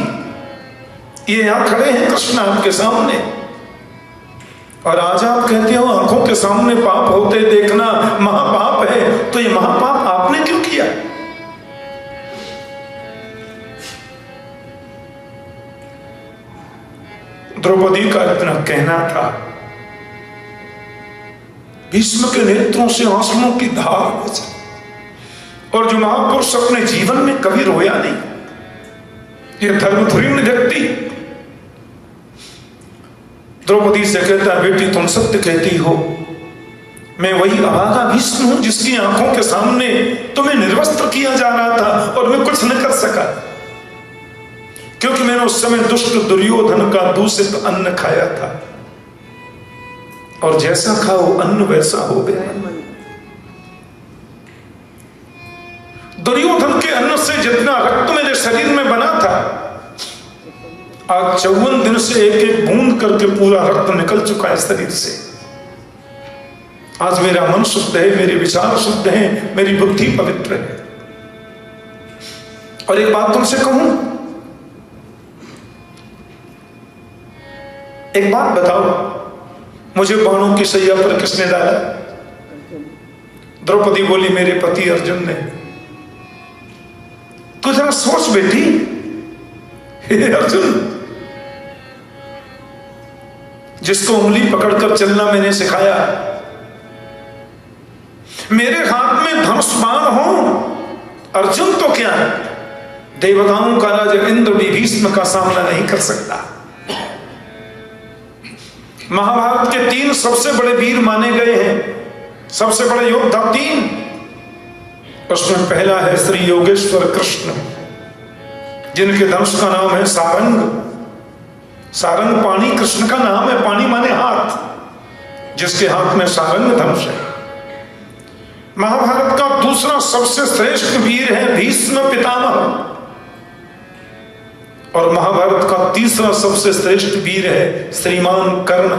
ये यहां खड़े हैं कृष्ण आपके सामने, और आज आप कहते हो आंखों के सामने पाप होते देखना महापाप है। तो ये महापाप आपने क्यों किया? द्रौपदी का इतना कहना था, भीष्म के नेत्रों से आंसुओं की धार बची, और जो महापुरुष अपने जीवन में कभी रोया नहीं, ये धर्मधुरीण व्यक्ति द्रौपदी से कहता, बेटी तुम सत्य कहती हो, मैं वही अभागा भीष्म हूं जिसकी आंखों के सामने तुम्हें निर्वस्त्र किया जा रहा था और मैं कुछ न कर सका, क्योंकि मैंने उस समय दुष्ट दुर्योधन का दूषित अन्न खाया था, और जैसा खाओ अन्न वैसा हो गया। दुर्योधन के अन्न से जितना रक्त मेरे शरीर में बना था, आज 54 दिन से एक एक बूंद करके पूरा रक्त निकल चुका है शरीर से। आज मेरा मन शुद्ध है, मेरे विचार शुद्ध हैं, मेरी बुद्धि पवित्र है। और एक बात तुमसे कहूं, एक बात बताओ, मुझे बाणों की सैया पर किसने डाला? द्रौपदी बोली, मेरे पति अर्जुन ने। तू जरा सोच बेटी, हे अर्जुन, जिसको उंगली पकड़कर चलना मैंने सिखाया, मेरे हाथ में धनुष बाण हो, अर्जुन तो क्या देवताओं का राजा इंद्र भी भीष्म का सामना नहीं कर सकता। महाभारत के 3 सबसे बड़े वीर माने गए हैं, सबसे बड़े योद्धा 3, उसमें पहला है श्री योगेश्वर कृष्ण, जिनके धनुष का नाम है सारंग, सारंग पाणी कृष्ण का नाम है, पाणी माने हाथ, जिसके हाथ में सारंग धनुष है। महाभारत का दूसरा सबसे श्रेष्ठ वीर है भीष्म पितामह, और महाभारत का तीसरा सबसे श्रेष्ठ वीर है श्रीमान कर्ण।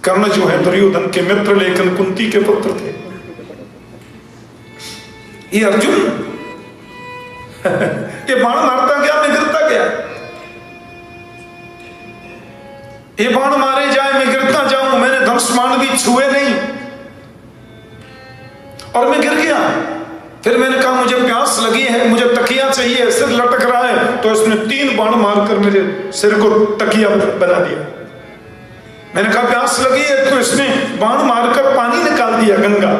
कर्ण जो है दुर्योधन के मित्र, लेकिन कुंती के पुत्र थे। ये अर्जुन ये बाण मारता गया, मैं गिरता गया। ये बाण मारे जाए, मैं गिरता जाऊं, मैंने धनुष बाण भी छुए नहीं और मैं गिर गया। फिर मैंने कहा मुझे प्यास लगी है, मुझे तकिया चाहिए, सिर लटक रहा है, तो इसने 3 बाण मारकर मेरे सिर को तकिया बना दिया। मैंने कहा प्यास लगी है, तो इसने बाण मारकर पानी निकाल दिया, गंगा,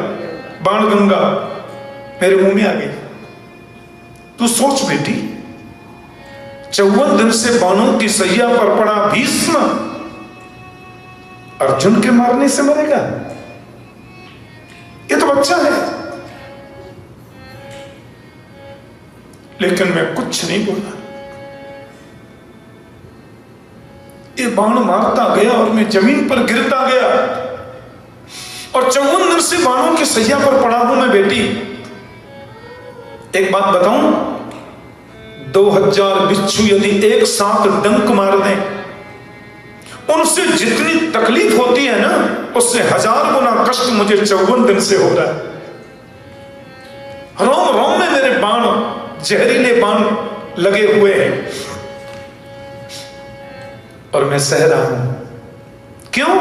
बाण गंगा मेरे मुंह में आ गई। तू सोच बेटी, 54 दिन से बाणों की सैया पर पड़ा भीष्म अर्जुन के मारने से मरेगा? ये तो बच्चा है। लेकिन मैं कुछ नहीं बोला। ये बाण मारता गया और मैं जमीन पर गिरता गया, और 54 दिन से बाणों की सैया पर पड़ा हूं मैं बेटी। एक बात बताऊं, 2000 बिच्छू यदि एक साथ डंक मार दें, उनसे जितनी तकलीफ होती है ना, उससे 1000 गुना कष्ट मुझे 54 दिन से हो रहा है। रोम रोम में मेरे बाण, जहरीले बाण लगे हुए हैं, और मैं सह रहा हूं। क्यों?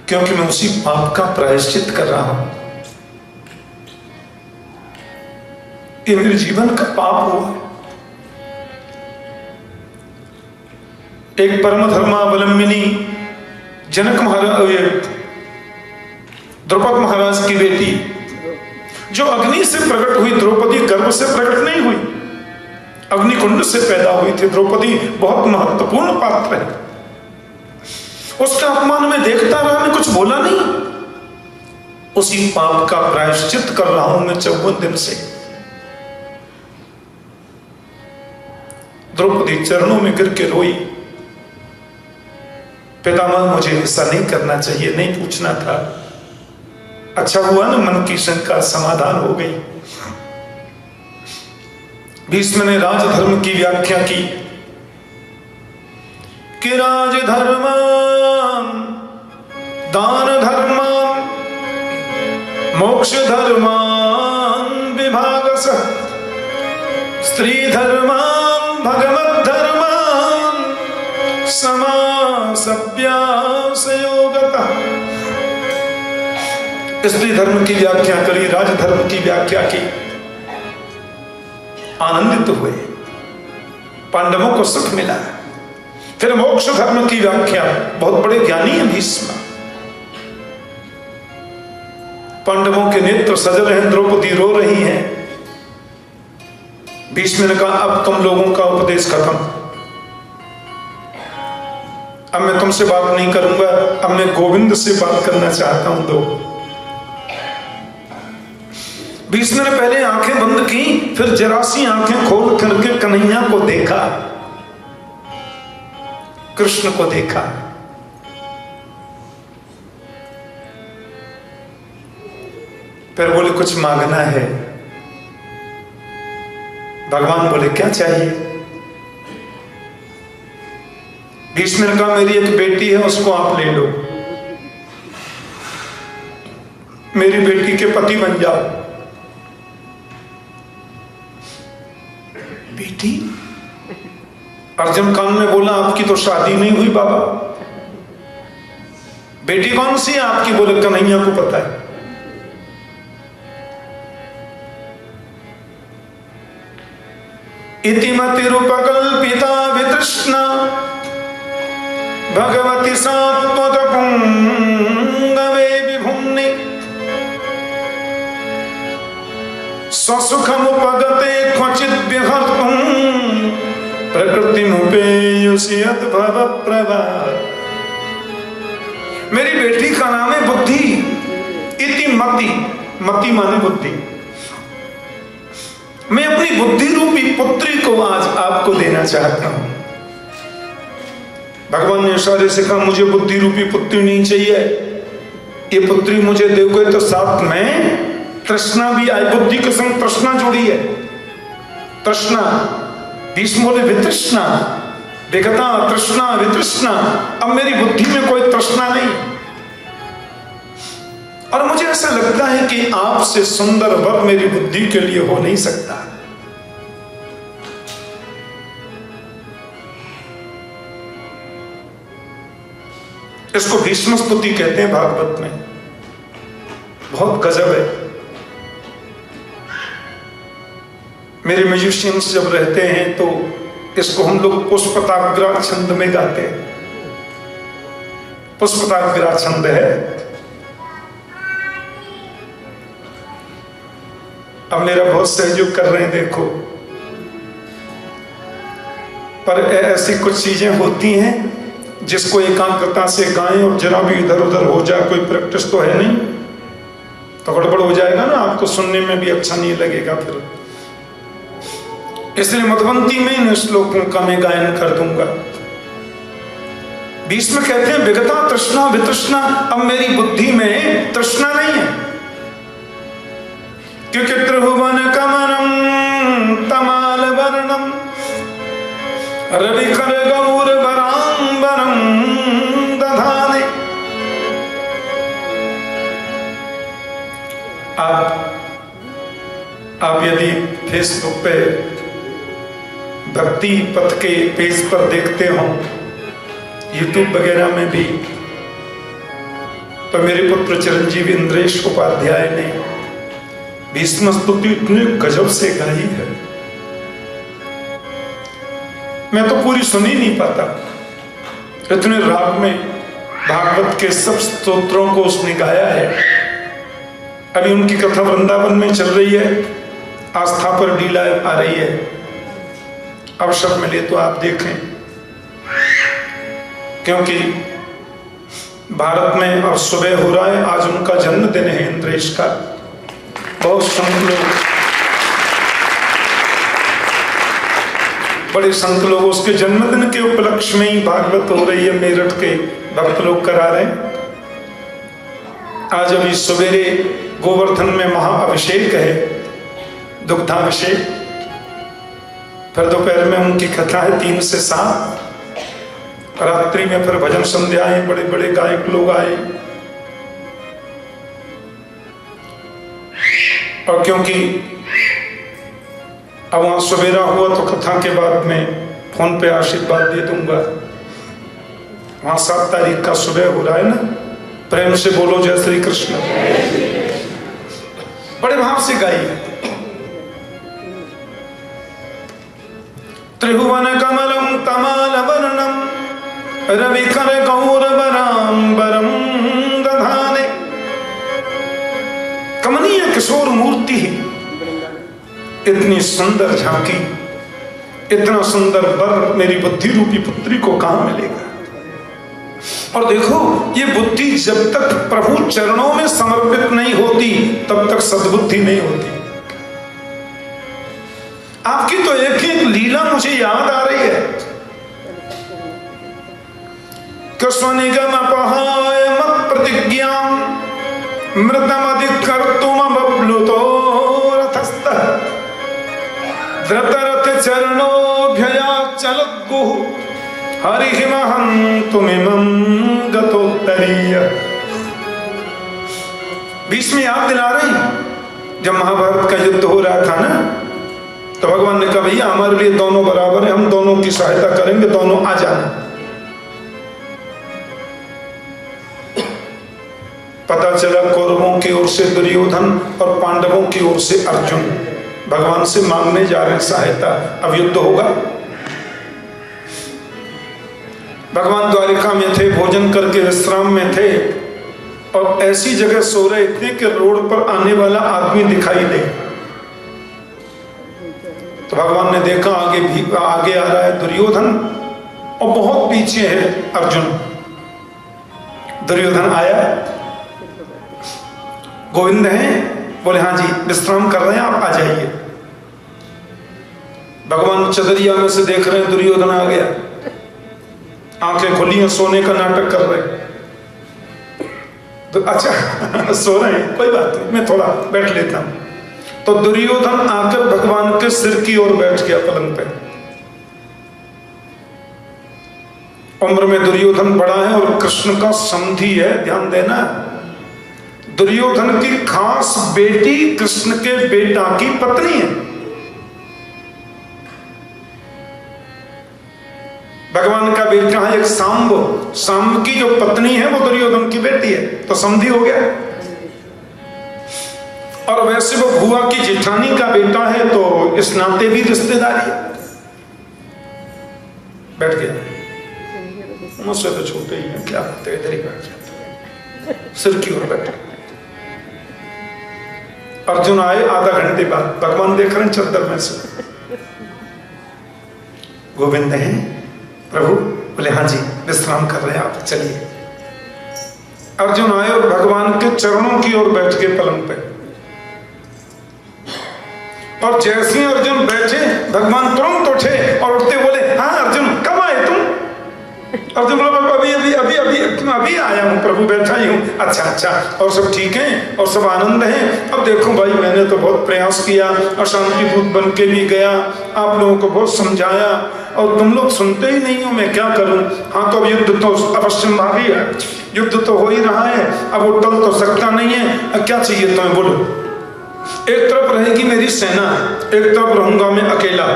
क्योंकि मैं उसी पाप का प्रायश्चित कर रहा हूं। ये मेरे जीवन का पाप हुआ। एक परम धर्मावलंबिनी जनक महाराज, द्रौपद महाराज की बेटी, जो अग्नि से प्रकट हुई, द्रौपदी गर्भ से प्रकट नहीं हुई, अग्निकुंड से पैदा हुई थी। द्रौपदी बहुत महत्वपूर्ण पात्र है। उसका अपमान में देखता रहा, मैं कुछ बोला नहीं। उसी पाप का प्रायश्चित कर रहा हूं मैं 54 दिन से। द्रौपदी चरणों में गिर के रोई, पितामह मुझे ऐसा नहीं करना चाहिए, नहीं पूछना था। अच्छा हुआ ना, मन की शंका समाधान हो गई। भीष्म ने राजधर्म की व्याख्या की कि राजधर्म दान धर्म मोक्ष धर्म विभागस स्त्री धर्म भगवत धर्म समासव्यासयोगतः। स्त्री धर्म की व्याख्या करी, राजधर्म की व्याख्या की, आनंदित हुए, पांडवों को सुख मिला। फिर मोक्ष धर्म की व्याख्या, बहुत बड़े ज्ञानी है भीष्म। पांडवों के नेत्र सजल हैं, द्रौपदी रो रही हैं। भीष्म ने कहा अब तुम लोगों का उपदेश खत्म, अब मैं तुमसे बात नहीं करूंगा, अब मैं गोविंद से बात करना चाहता हूं। दो भीष्म ने पहले आंखें बंद की, फिर जरा सी आंखें खोल करके कन्हैया को देखा, कृष्ण को देखा। फिर बोले कुछ मांगना है। भगवान बोले क्या चाहिए? भीष्म ने कहा मेरी एक बेटी है, उसको आप ले लो, मेरी बेटी के पति बन जाओ। बेटी? अर्जुन कान में बोला आपकी तो शादी नहीं हुई बाबा। बेटी कौन सी है आपकी? बोले कन्हैया को पता है। इतिमतिरुपकल्पिता वितृष्णा भगवती सात्वत पुंगवे विभुम्नि स्वसुखमुपगते क्वचित विहर्तुं प्रकृतिमुपेयुषि यद्भव प्रभा। मेरी बेटी का नाम है बुद्धि। इति मति, मति माने बुद्धि। मैं अपनी बुद्धि रूपी पुत्री को आज आपको देना चाहता हूं। भगवान ने इशारे से कहा मुझे बुद्धि रूपी पुत्री नहीं चाहिए, ये पुत्री मुझे दोगे तो साथ में तृष्णा भी आए। बुद्धि के संग तृष्णा जुड़ी है। तृष्णा, भीष्म बोले वितृष्णा, विगता तृष्णा वितृष्णा। अब मेरी बुद्धि में कोई तृष्णा नहीं, और मुझे ऐसा लगता है कि आपसे सुंदर वर मेरी बुद्धि के लिए हो नहीं सकता। इसको भीष्म स्तुति कहते हैं भागवत में, बहुत गजब है। मेरे म्यूजिशियंस जब रहते हैं तो इसको हम लोग पुष्पताग्रा छंद में गाते हैं। पुष्पताग्रा छंद है। अब मेरा बहुत सहयोग कर रहे हैं देखो, पर ऐसी कुछ चीजें होती हैं जिसको एकाग्रता से गाएं और जरा भी इधर उधर हो जाए, कोई प्रैक्टिस तो है नहीं, तो गड़बड़ हो जाएगा ना, आपको सुनने में भी अच्छा नहीं लगेगा फिर। इसलिए मधुबंती में इन श्लोकों का मैं गायन कर दूंगा। भीष्म कहते हैं विगता तृष्णा वितृष्णा, अब मेरी बुद्धि में तृष्णा नहीं है, क्योंकि त्रिभुवन कमनम तमाल वर्णम रविकर गौर वरांबरम दधाने। आप यदि फेसबुक पे भक्ति पथ के पेज पर देखते हो, यूट्यूब वगैरह में भी, तो मेरे पुत्र चिरंजीव इंद्रेश उपाध्याय ने भीष्म स्तुति इतने गजब से गाई है, मैं तो पूरी सुन ही नहीं पाता। इतने राग में भागवत के सब स्तोत्रों को उसने गाया है। अभी उनकी कथा वृंदावन में चल रही है, आस्था पर लीला आ रही है। अवसर मिले तो आप देखें, क्योंकि भारत में अब सुबह हो रहा है, आज उनका जन्मदिन है इंद्रेश का। बहुत संत लोग, बड़े संत लोग उसके जन्मदिन के उपलक्ष्य में ही भागवत हो रही है, मेरठ के भक्त लोग करा रहे हैं। आज अभी सवेरे गोवर्धन में महाअभिषेक है, दुग्धाभिषेक, फिर दोपहर में उनकी कथा है 3 से 7, रात्रि में फिर भजन संध्याएं, बड़े बड़े गायक लोग आए। और क्योंकि अब वहां सवेरा हुआ तो कथा के बाद में फोन पे आशीर्वाद दे दूंगा। वहां 7 तारीख का सुबह हो रहा है ना, प्रेम से बोलो जय श्री कृष्ण। बड़े भाव से गाइए। त्रिभुवन कमलम तमाल वर्णम रविकर गौरवरांबरम दधाने। कमनीय किशोर मूर्ति है, इतनी सुंदर झांकी, इतना सुंदर वर मेरी बुद्धि रूपी पुत्री को कहां मिलेगा। और देखो, ये बुद्धि जब तक प्रभु चरणों में समर्पित नहीं होती तब तक सद्बुद्धि नहीं होती। आपकी तो एक एक लीला मुझे याद आ रही है। कृष्ण निगम अपहाय मत प्रतिज्ञा मृतम अधिकर्तुम बब्लुतो रथस्थः धृतरथ चरणोभ्यया चलद्गुः हरिहिमहन्तुमिमं गतोत्तरीय। भीष्म याद दिला रही, जब महाभारत का युद्ध हो रहा था ना, तो भगवान ने कहा भैया हमारे लिए दोनों बराबर है, हम दोनों की सहायता करेंगे, दोनों आ जाना। पता चला कौरवों की ओर से दुर्योधन और पांडवों की ओर से अर्जुन भगवान से मांगने जा रहे हैं सहायता। अब युद्ध होगा। भगवान द्वारिका में थे, भोजन करके विश्राम में थे, और ऐसी जगह सो रहे थे कि रोड पर आने वाला आदमी दिखाई दे। तो भगवान ने देखा आगे आ रहा है दुर्योधन और बहुत पीछे है अर्जुन। दुर्योधन आया, गोविंद हैं? बोले हाँ जी, विश्राम कर रहे हैं, आप आ जाइए। भगवान चदरिया में से देख रहे हैं दुर्योधन आ गया, आंखें खुली हैं, सोने का नाटक कर रहे हैं। तो अच्छा सो रहे हैं, कोई बात नहीं, मैं थोड़ा बैठ लेता हूं। तो दुर्योधन आकर भगवान के सिर की ओर बैठ गया पलंग पे। उम्र में दुर्योधन बड़ा है और कृष्ण का समधी है, ध्यान देना। दुर्योधन की खास बेटी कृष्ण के बेटा की पत्नी है। भगवान का बेटा है एक सांब, सांब की जो पत्नी है वो दुर्योधन की बेटी है, तो समधी हो गया। और वैसे वो बुआ की जेठानी का बेटा है, तो इस नाते भी रिश्तेदारी है। बैठ गया, मुझसे तो छोटे ही हैं, क्या बात है, इधर ही बैठ जाते, सिर की ओर बैठे। अर्जुन आए आधा घंटे बाद, भगवान देख रहे हैं चद्दर में से। गोविंद हैं प्रभु? बोले हाँ जी, विश्राम कर रहे हैं आप, चलिए। अर्जुन आए और भगवान के चरणों की ओर बैठ के पलंग पे, और जैसे ही अर्जुन बैठे भगवान तुरंत उठे और उठते बोले हाँ अर्जुन कब आए तुम? अर्जुन बोला अभी अभी अभी अभी अभी आया हूँ प्रभु, बैठा ही हूँ। अच्छा अच्छा, और सब ठीक हैं और सब आनंद हैं? अब देखो भाई, मैंने तो बहुत प्रयास किया, अशांति दूत बन के भी गया, आप लोगों को बहुत समझाया और तुम लोग सुनते ही नहीं हो, मैं क्या करूं? हाँ, तो अब युद्ध तो अवश्यंभावी है, युद्ध तो हो ही रहा है, अब वो टल तो सकता नहीं है। अब क्या चाहिए तुम्हें, बोलो? एक तरफ रहेगी मेरी सेना, एक तरफ रहूंगा मैं अकेला।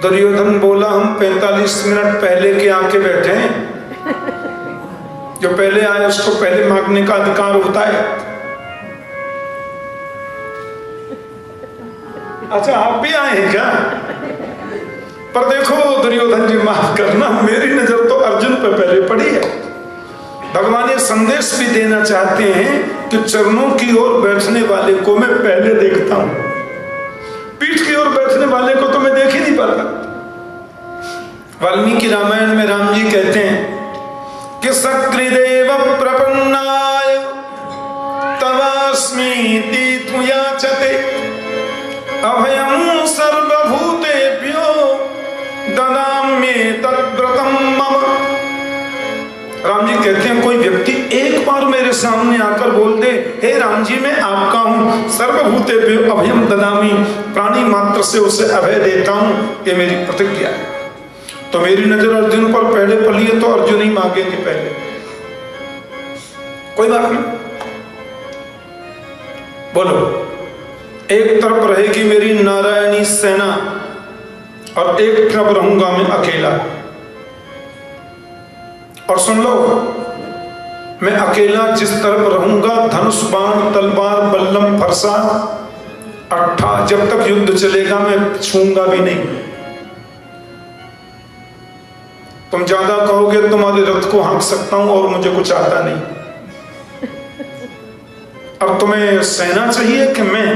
दुर्योधन बोला हम 45 मिनट पहले के आके बैठे हैं, जो पहले आए उसको पहले मांगने का अधिकार होता है। अच्छा आप भी आए हैं क्या? पर देखो दुर्योधन जी, माफ करना, मेरी नजर तो अर्जुन पे पहले पड़ी है। भगवान ये संदेश भी देना चाहते हैं कि चरणों की ओर बैठने वाले को मैं पहले देखता हूं, पीठ की ओर बैठने वाले को तो मैं देख ही नहीं पाता। वाल्मीकि रामायण में राम जी कहते हैं कि सकृदेव प्रपन्नाय तवास्मीति तुयाचते अभयं सर्वभूतेभ्यो ददाम्ये तद्व्रतम मम। राम जी कहते हैं कोई व्यक्ति एक बार मेरे सामने आकर बोल दे हे राम जी मैं आपका हूं, सर्वभूतेभ्यो अभयम ददामि, प्राणी मात्र से उसे अभय देता हूं, ये मेरी प्रतिज्ञा है। तो मेरी नजर अर्जुन पर पहले पली है, तो अर्जुन ही मांगेंगे पहले, कोई बात नहीं। बोलो, एक तरफ रहेगी मेरी नारायणी सेना और एक तरफ रहूंगा मैं अकेला। और सुन लो, मैं अकेला जिस तरफ रहूंगा, धनुष बाण तलवार बल्लम फरसा अट्ठा, जब तक युद्ध चलेगा मैं छूंगा भी नहीं। तुम ज्यादा कहोगे तुम्हारे रथ को हाँक सकता हूं और मुझे कुछ आता नहीं। अब तुम्हें सेना चाहिए कि मैं?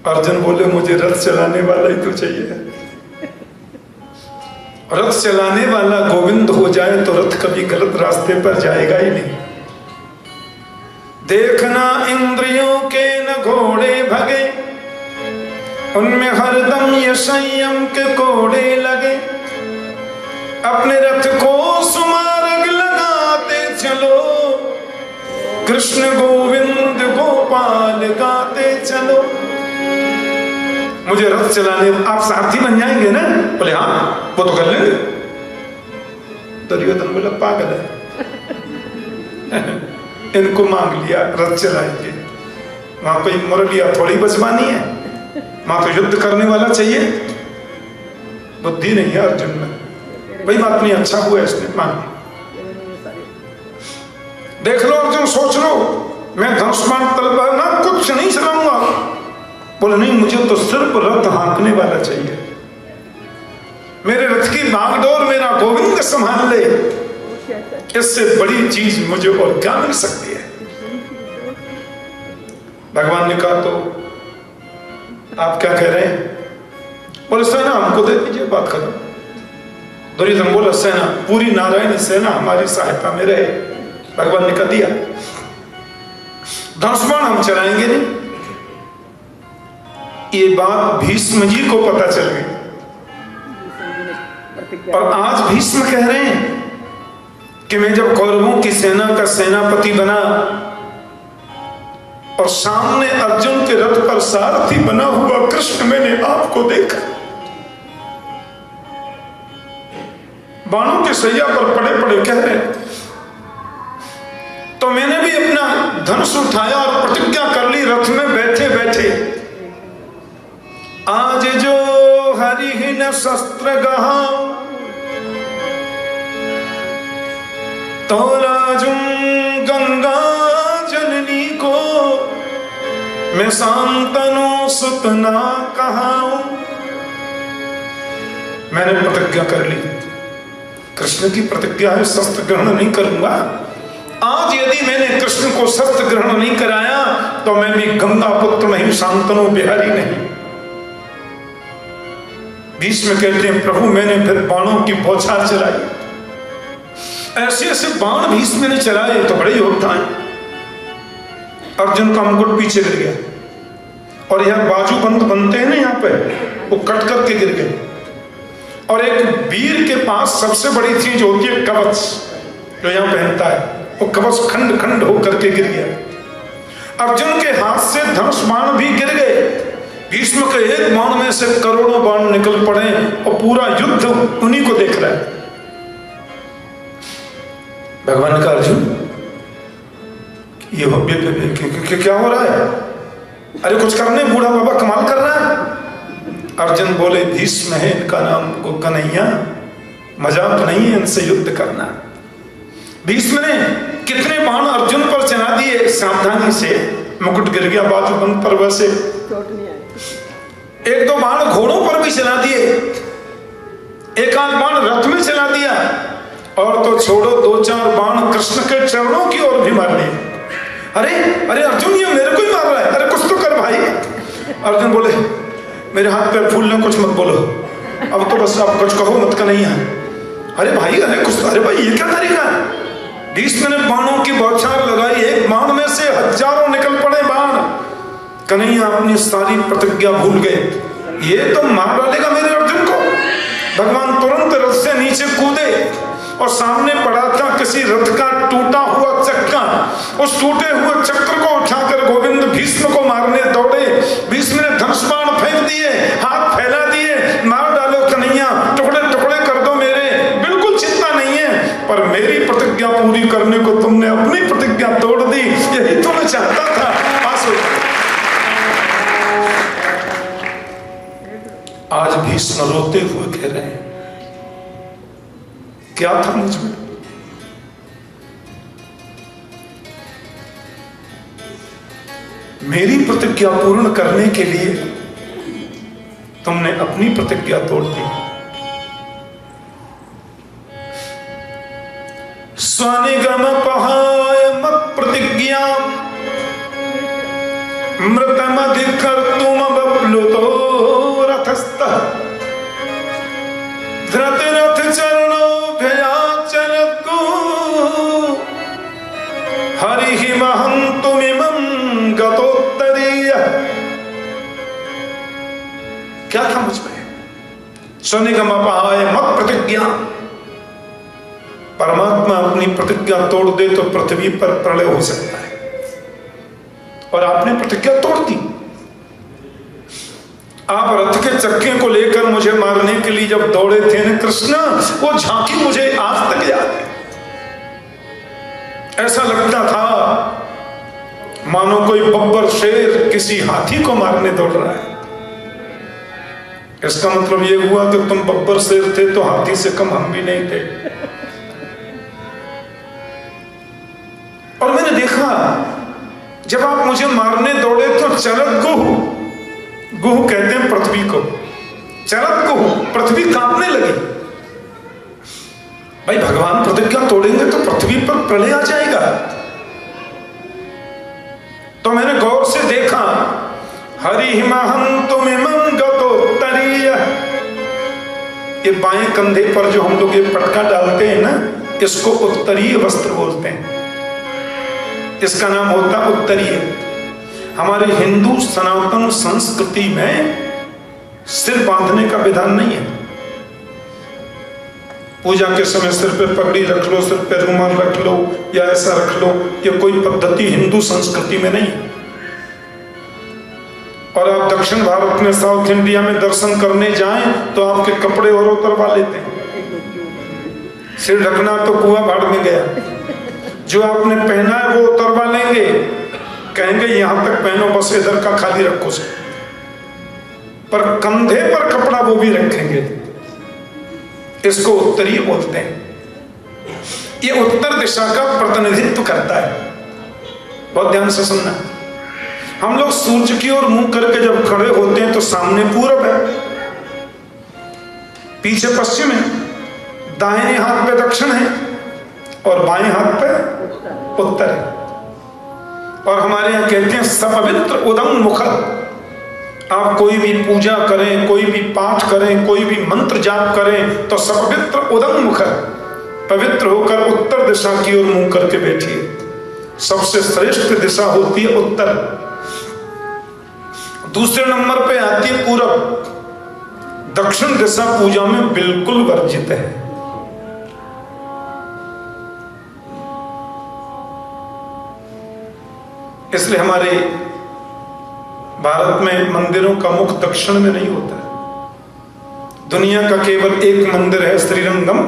अर्जुन बोले मुझे रथ चलाने वाला ही तो चाहिए। रथ चलाने वाला गोविंद हो जाए तो रथ कभी गलत रास्ते पर जाएगा ही नहीं। देखना इंद्रियों के न घोड़े भगे, उनमें हरदम ये संयम के कोड़े लगे। अपने रथ को सुमार्ग लगाते चलो, कृष्ण गोविंद गोपाल गाते चलो। मुझे रथ चलाने आप सारथी बन जाएंगे ना? बोले हाँ, वो तो कर लेंगे। दुर्योधन बोला पागल है, इनको मांग लिया रथ चलाएंगे, वहां कोई मुरलिया थोड़ी बचवानी है, वहां तो युद्ध करने वाला चाहिए। बुद्धि नहीं है अर्जुन में। वही बात नहीं, अच्छा हुआ इसने मांग। देख लो अर्जुन, सोच लो, मैं धनुष्मान तलवार ना कुछ नहीं चलाऊंगा। बोले नहीं, मुझे तो सिर्फ रथ हाँकने वाला चाहिए, मेरे रथ की बागडोर मेरा गोविंद संभाल ले, इससे बड़ी चीज मुझे और क्या मिल सकती है। भगवान ने कहा तो आप क्या कह रहे हैं? बोले सेना हमको दे दीजिए, बात खत्म। दुर्योधन बोला सेना, पूरी नारायणी सेना हमारी सहायता में रहे। भगवान ने कह दिया धनुष्मान हम चलाएंगे नहीं। ये बात भीष्म जी को पता चल गई। और आज भीष्म कह रहे हैं कि मैं जब कौरवों की सेना का सेनापति बना और सामने अर्जुन के रथ पर सारथी बना हुआ कृष्ण मैंने आपको देखा, बाणों के सैया पर पड़े पड़े कह रहे, तो मैंने भी अपना धनुष उठाया और प्रतिज्ञा कर ली रथ में बैठे बैठे, आज जो हरिहीन शस्त्र गहा तो राजुम गंगा जननी को मैं शांतनु सुतना कहाऊं। मैंने प्रतिज्ञा कर ली, कृष्ण की प्रतिज्ञा है शस्त्र ग्रहण नहीं करूंगा। आज यदि मैंने कृष्ण को शस्त्र ग्रहण नहीं कराया तो मैं भी गंगा पुत्र नहीं, शांतनु बिहारी नहीं। भीष्म कहते हैं प्रभु मैंने फिर बाणों की बौछार चलाई, ऐसे ऐसे बाण भीष्म ने चलाए तो बड़े योद्धा हैं। अर्जुन का मुकुट पीछे गिर गया और यह बाजूबंद बनते हैं ना यहाँ पे, वो कट करके गिर गए। और एक वीर के पास सबसे बड़ी चीज होती है कवच, जो यहाँ पहनता है, वो कवच खंड खंड होकर के गिर गया। अर्जुन के हाथ से धनुष बाण भी गिर गए। भीष्म के एक बाण में से करोड़ों बाण निकल पड़े और पूरा युद्ध उन्हीं को देख रहा है। भगवान का अर्जुन ये क्या हो रहा है? अरे कुछ करने, बूढ़ा बाबा कमाल कर रहा है। अर्जुन बोले भीष्म है इनका नाम को कन्हैया, मजाक नहीं है इनसे युद्ध करना। भीष्म ने कितने बाण अर्जुन पर चला दिए, सावधानी से मुकुट गिर गया बाजूबंद पर, वैसे एक दो बाण घोड़ों पर भी चला दिए, एक आध बाण रथ में चला दिया, और तो छोड़ो दो चार बाण कृष्ण के चरणों की ओर भी मार लिए। अरे अरे अर्जुन ये मेरे को ही मार रहा है, अरे कुछ तो कर भाई। अर्जुन बोले मेरे हाथ पैर फूल ले, कुछ मत बोलो, अब तो बस आप कुछ कहो मत कन्हैया। अरे भाई अरे कुछ, अरे भाई ये क्या तरीका है? भीष्म ने बाणों की बौछार लगाई, एक बाण में से हजारों निकल पड़े बाण। कन्हैया अपनी सारी प्रतिज्ञा भूल गए, ये तो मार डालेगा मेरे अर्जुन को। भगवान तुरंत रथ से नीचे कूदे और सामने पड़ा था किसी रथ का टूटा हुआ चक्का, उस टूटे हुए चक्र को उठाकर गोविंद भीष्म को मारने दौड़े। भीष्म ने धनुष बाण फेंक दिए, हाथ फैला दिए, मार डालो कन्हैया, टुकड़े टुकड़े कर दो मेरे, बिल्कुल चिंता नहीं है, पर मेरी प्रतिज्ञा पूरी करने को तुमने अपनी प्रतिज्ञा तोड़ दी, यही तो मैं चाहता था। पास हो। आज भीष्म रोते हुए कह रहे हैं क्या था मुझ में? मेरी प्रतिज्ञा पूर्ण करने के लिए तुमने अपनी प्रतिज्ञा तोड़ दी। स्वनिगम पहाय मत प्रतिज्ञा मृतमधिकर तुम बबलुतो रथस्थः धृत रथ चरणो भयाचरको हरिहि महन्तुमिमं गतोत्तरीय। क्या था मुझ में? स्वनिगम पहाय मत प्रतिज्ञा। परमात्मा अपनी प्रतिज्ञा तोड़ दे तो पृथ्वी पर प्रलय हो सकता है, और आपने प्रतिज्ञा तोड़ दी। आप रथ के चक्के को लेकर मुझे मारने के लिए जब दौड़े थे न कृष्ण, वो झांकी मुझे आज तक याद है। ऐसा लगता था मानो कोई बब्बर शेर किसी हाथी को मारने दौड़ रहा है। इसका मतलब ये हुआ कि तुम बब्बर शेर थे तो हाथी से कम हम भी नहीं थे। और मैंने देखा जब आप मुझे मारने दौड़े तो चरक गुह कहते हैं पृथ्वी को, चरक गुह पृथ्वी कांपने लगी। भाई भगवान प्रतिज्ञा तोड़ेंगे तो पृथ्वी पर प्रलय आ जाएगा। तो मैंने गौर से देखा, हरि महन्तुमिमं गतोत्तरीय। ये बाएं कंधे पर जो हम लोग ये पटका डालते हैं ना, इसको उत्तरीय वस्त्र बोलते हैं। इसका नाम होता उत्तरीय। हमारे हिंदू सनातन संस्कृति में सिर बांधने का विधान नहीं है। पूजा के समय सिर पे पगड़ी रख लो, सिर पे रुमाल रख लो या ऐसा रख लो, ये कोई पद्धति हिंदू संस्कृति में नहीं है। और आप दक्षिण भारत में, साउथ इंडिया में दर्शन करने जाएं तो आपके कपड़े और उतरवा लेते हैं। सिर ढकना तो कुआं भाड़ में गया, जो आपने पहना है वो उतरवा लेंगे, कहेंगे यहां तक पहनो, बस इधर का खाली रखो से, पर कंधे पर कपड़ा वो भी रखेंगे। इसको उत्तरीय बोलते हैं। ये उत्तर दिशा का प्रतिनिधित्व करता है। बहुत ध्यान से सुनना। हम लोग सूर्य की ओर मुंह करके जब खड़े होते हैं तो सामने पूरब है, पीछे पश्चिम है, दाहिने हाथ पे दक्षिण है और बाएं हाथ पे उत्तर है। और हमारे यहां कहते हैं सपवित्र उदम मुख। आप कोई भी पूजा करें, कोई भी पाठ करें, कोई भी मंत्र जाप करें तो सपवित्र उदम मुख, पवित्र होकर उत्तर दिशा की ओर मुंह करके बैठिए। सबसे श्रेष्ठ दिशा होती है उत्तर। दूसरे नंबर पे आती है पूरब। दक्षिण दिशा पूजा में बिल्कुल वर्जित है। इसलिए हमारे भारत में मंदिरों का मुख दक्षिण में नहीं होता है। दुनिया का केवल एक मंदिर है, श्रीरंगम,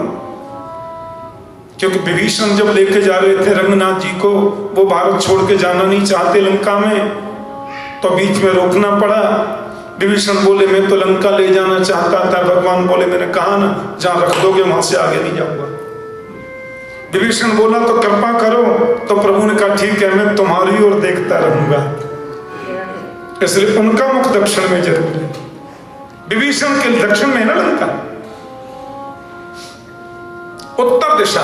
क्योंकि विभीषण जब लेके जा रहे थे रंगनाथ जी को, वो भारत छोड़ के जाना नहीं चाहते लंका में, तो बीच में रोकना पड़ा। विभीषण बोले मैं तो लंका ले जाना चाहता था, भगवान बोले मैंने कहा ना जहां रख दोगे वहां से आगे नहीं जाऊंगा। विभीषण बोला तो कृपा करो, तो प्रभु ने कहा ठीक है मैं तुम्हारी ओर देखता रहूंगा। इसलिए उनका मुख दक्षिण में जरूर है। विभीषण के दक्षिण में ना लंका। उत्तर दिशा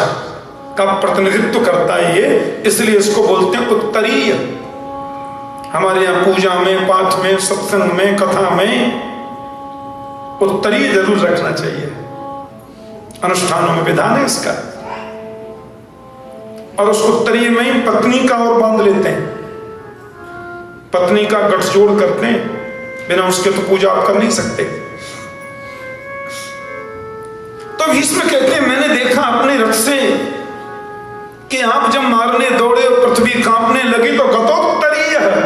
का प्रतिनिधित्व करता है ये, इसलिए इसको बोलते हैं उत्तरीय। हमारे यहाँ पूजा में, पाठ में, सत्संग में, कथा में उत्तरीय जरूर रखना चाहिए। अनुष्ठानों में विधान है इसका। और उस उत्तरीय में ही पत्नी का और बांध लेते हैं, पत्नी का गठजोड़ करते हैं, बिना उसके तो पूजा आप कर नहीं सकते। तो भीष्म कहते हैं मैंने देखा अपने रथ से कि आप जब मारने दौड़े और पृथ्वी कांपने लगी तो गतोत्तरीय है,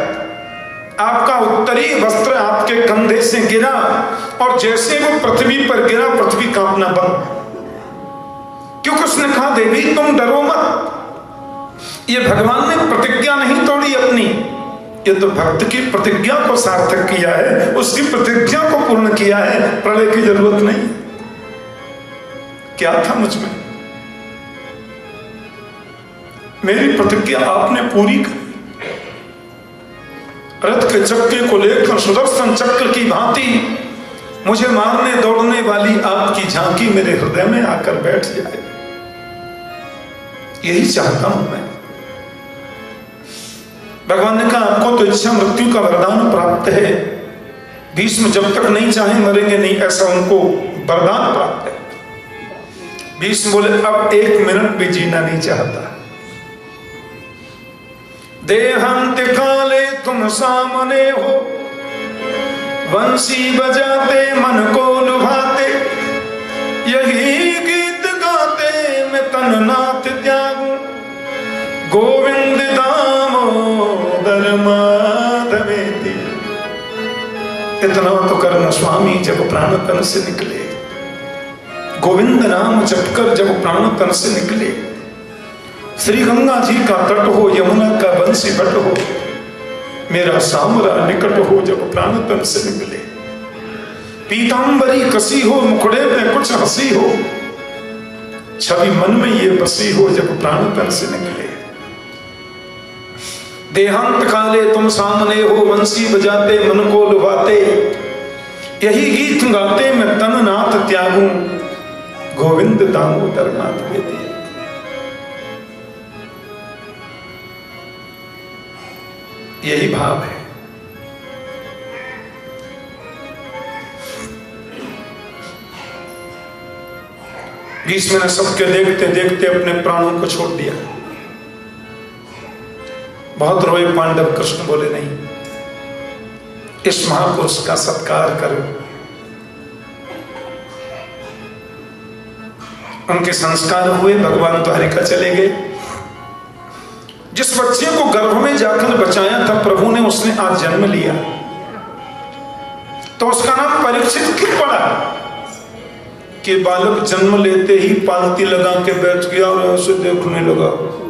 आपका उत्तरी वस्त्र आपके कंधे से गिरा और जैसे वो पृथ्वी पर गिरा पृथ्वी कांपना बंद। क्योंकि उसने कहा देवी तुम डरो मत, ये भगवान ने प्रतिज्ञा नहीं तोड़ी अपनी, ये तो भक्त की प्रतिज्ञा को सार्थक किया है, उसकी प्रतिज्ञा को पूर्ण किया है। प्रलय की जरूरत नहीं। क्या था मुझ में? मेरी प्रतिज्ञा आपने पूरी की। रथ के चक्के को लेकर सुदर्शन चक्र की भांति मुझे मारने दौड़ने वाली आपकी झांकी मेरे हृदय में आकर बैठ जाए, यही चाहता हूं मैं। भगवान ने कहा आपको तो इच्छा मृत्यु का वरदान प्राप्त है। भीष्म जब तक नहीं चाहे मरेंगे नहीं, ऐसा उनको वरदान प्राप्त है। भीष्म बोले अब 1 मिनट भी जीना नहीं चाहता। देहांत काले तुम सामने हो, वंशी बजाते मन को लुभाते, यही गीत गाते मैं तन नाथ त्यागूं, गोविंद दामोदर माधवेति। इतना तो करना स्वामी जब प्राण तन से निकले, गोविंद नाम जपकर जब प्राण तन से निकले। श्री गंगा जी का तट हो, यमुना का बंसी बट हो, मेरा सामरा निकट हो जब प्राण तन से निकले। पीतांबरी कसी हो, मुखड़े में कुछ हंसी हो, छवि मन में ये बसी हो जब प्राण तन से निकले। देहांत काले तुम सामने हो, वंशी बजाते मन को लुभाते, यही गीत गाते मैं तन नाथ त्यागूं, गोविंद दामोदर नाथ वेति। यही भाव है। भीष्म ने सबके देखते देखते अपने प्राणों को छोड़ दिया। बहुत रोए पांडव, कृष्ण बोले नहीं, इस महापुरुष का सत्कार करो। उनके संस्कार हुए, भगवान द्वारिका चले गए। जिस बच्चे को गर्भ में जाकर बचाया था प्रभु ने, उसने आज जन्म लिया, तो उसका नाम परीक्षित क्यों पड़ा? कि बालक जन्म लेते ही पालती लगा के बैठ गया और ऐसे देखने लगा,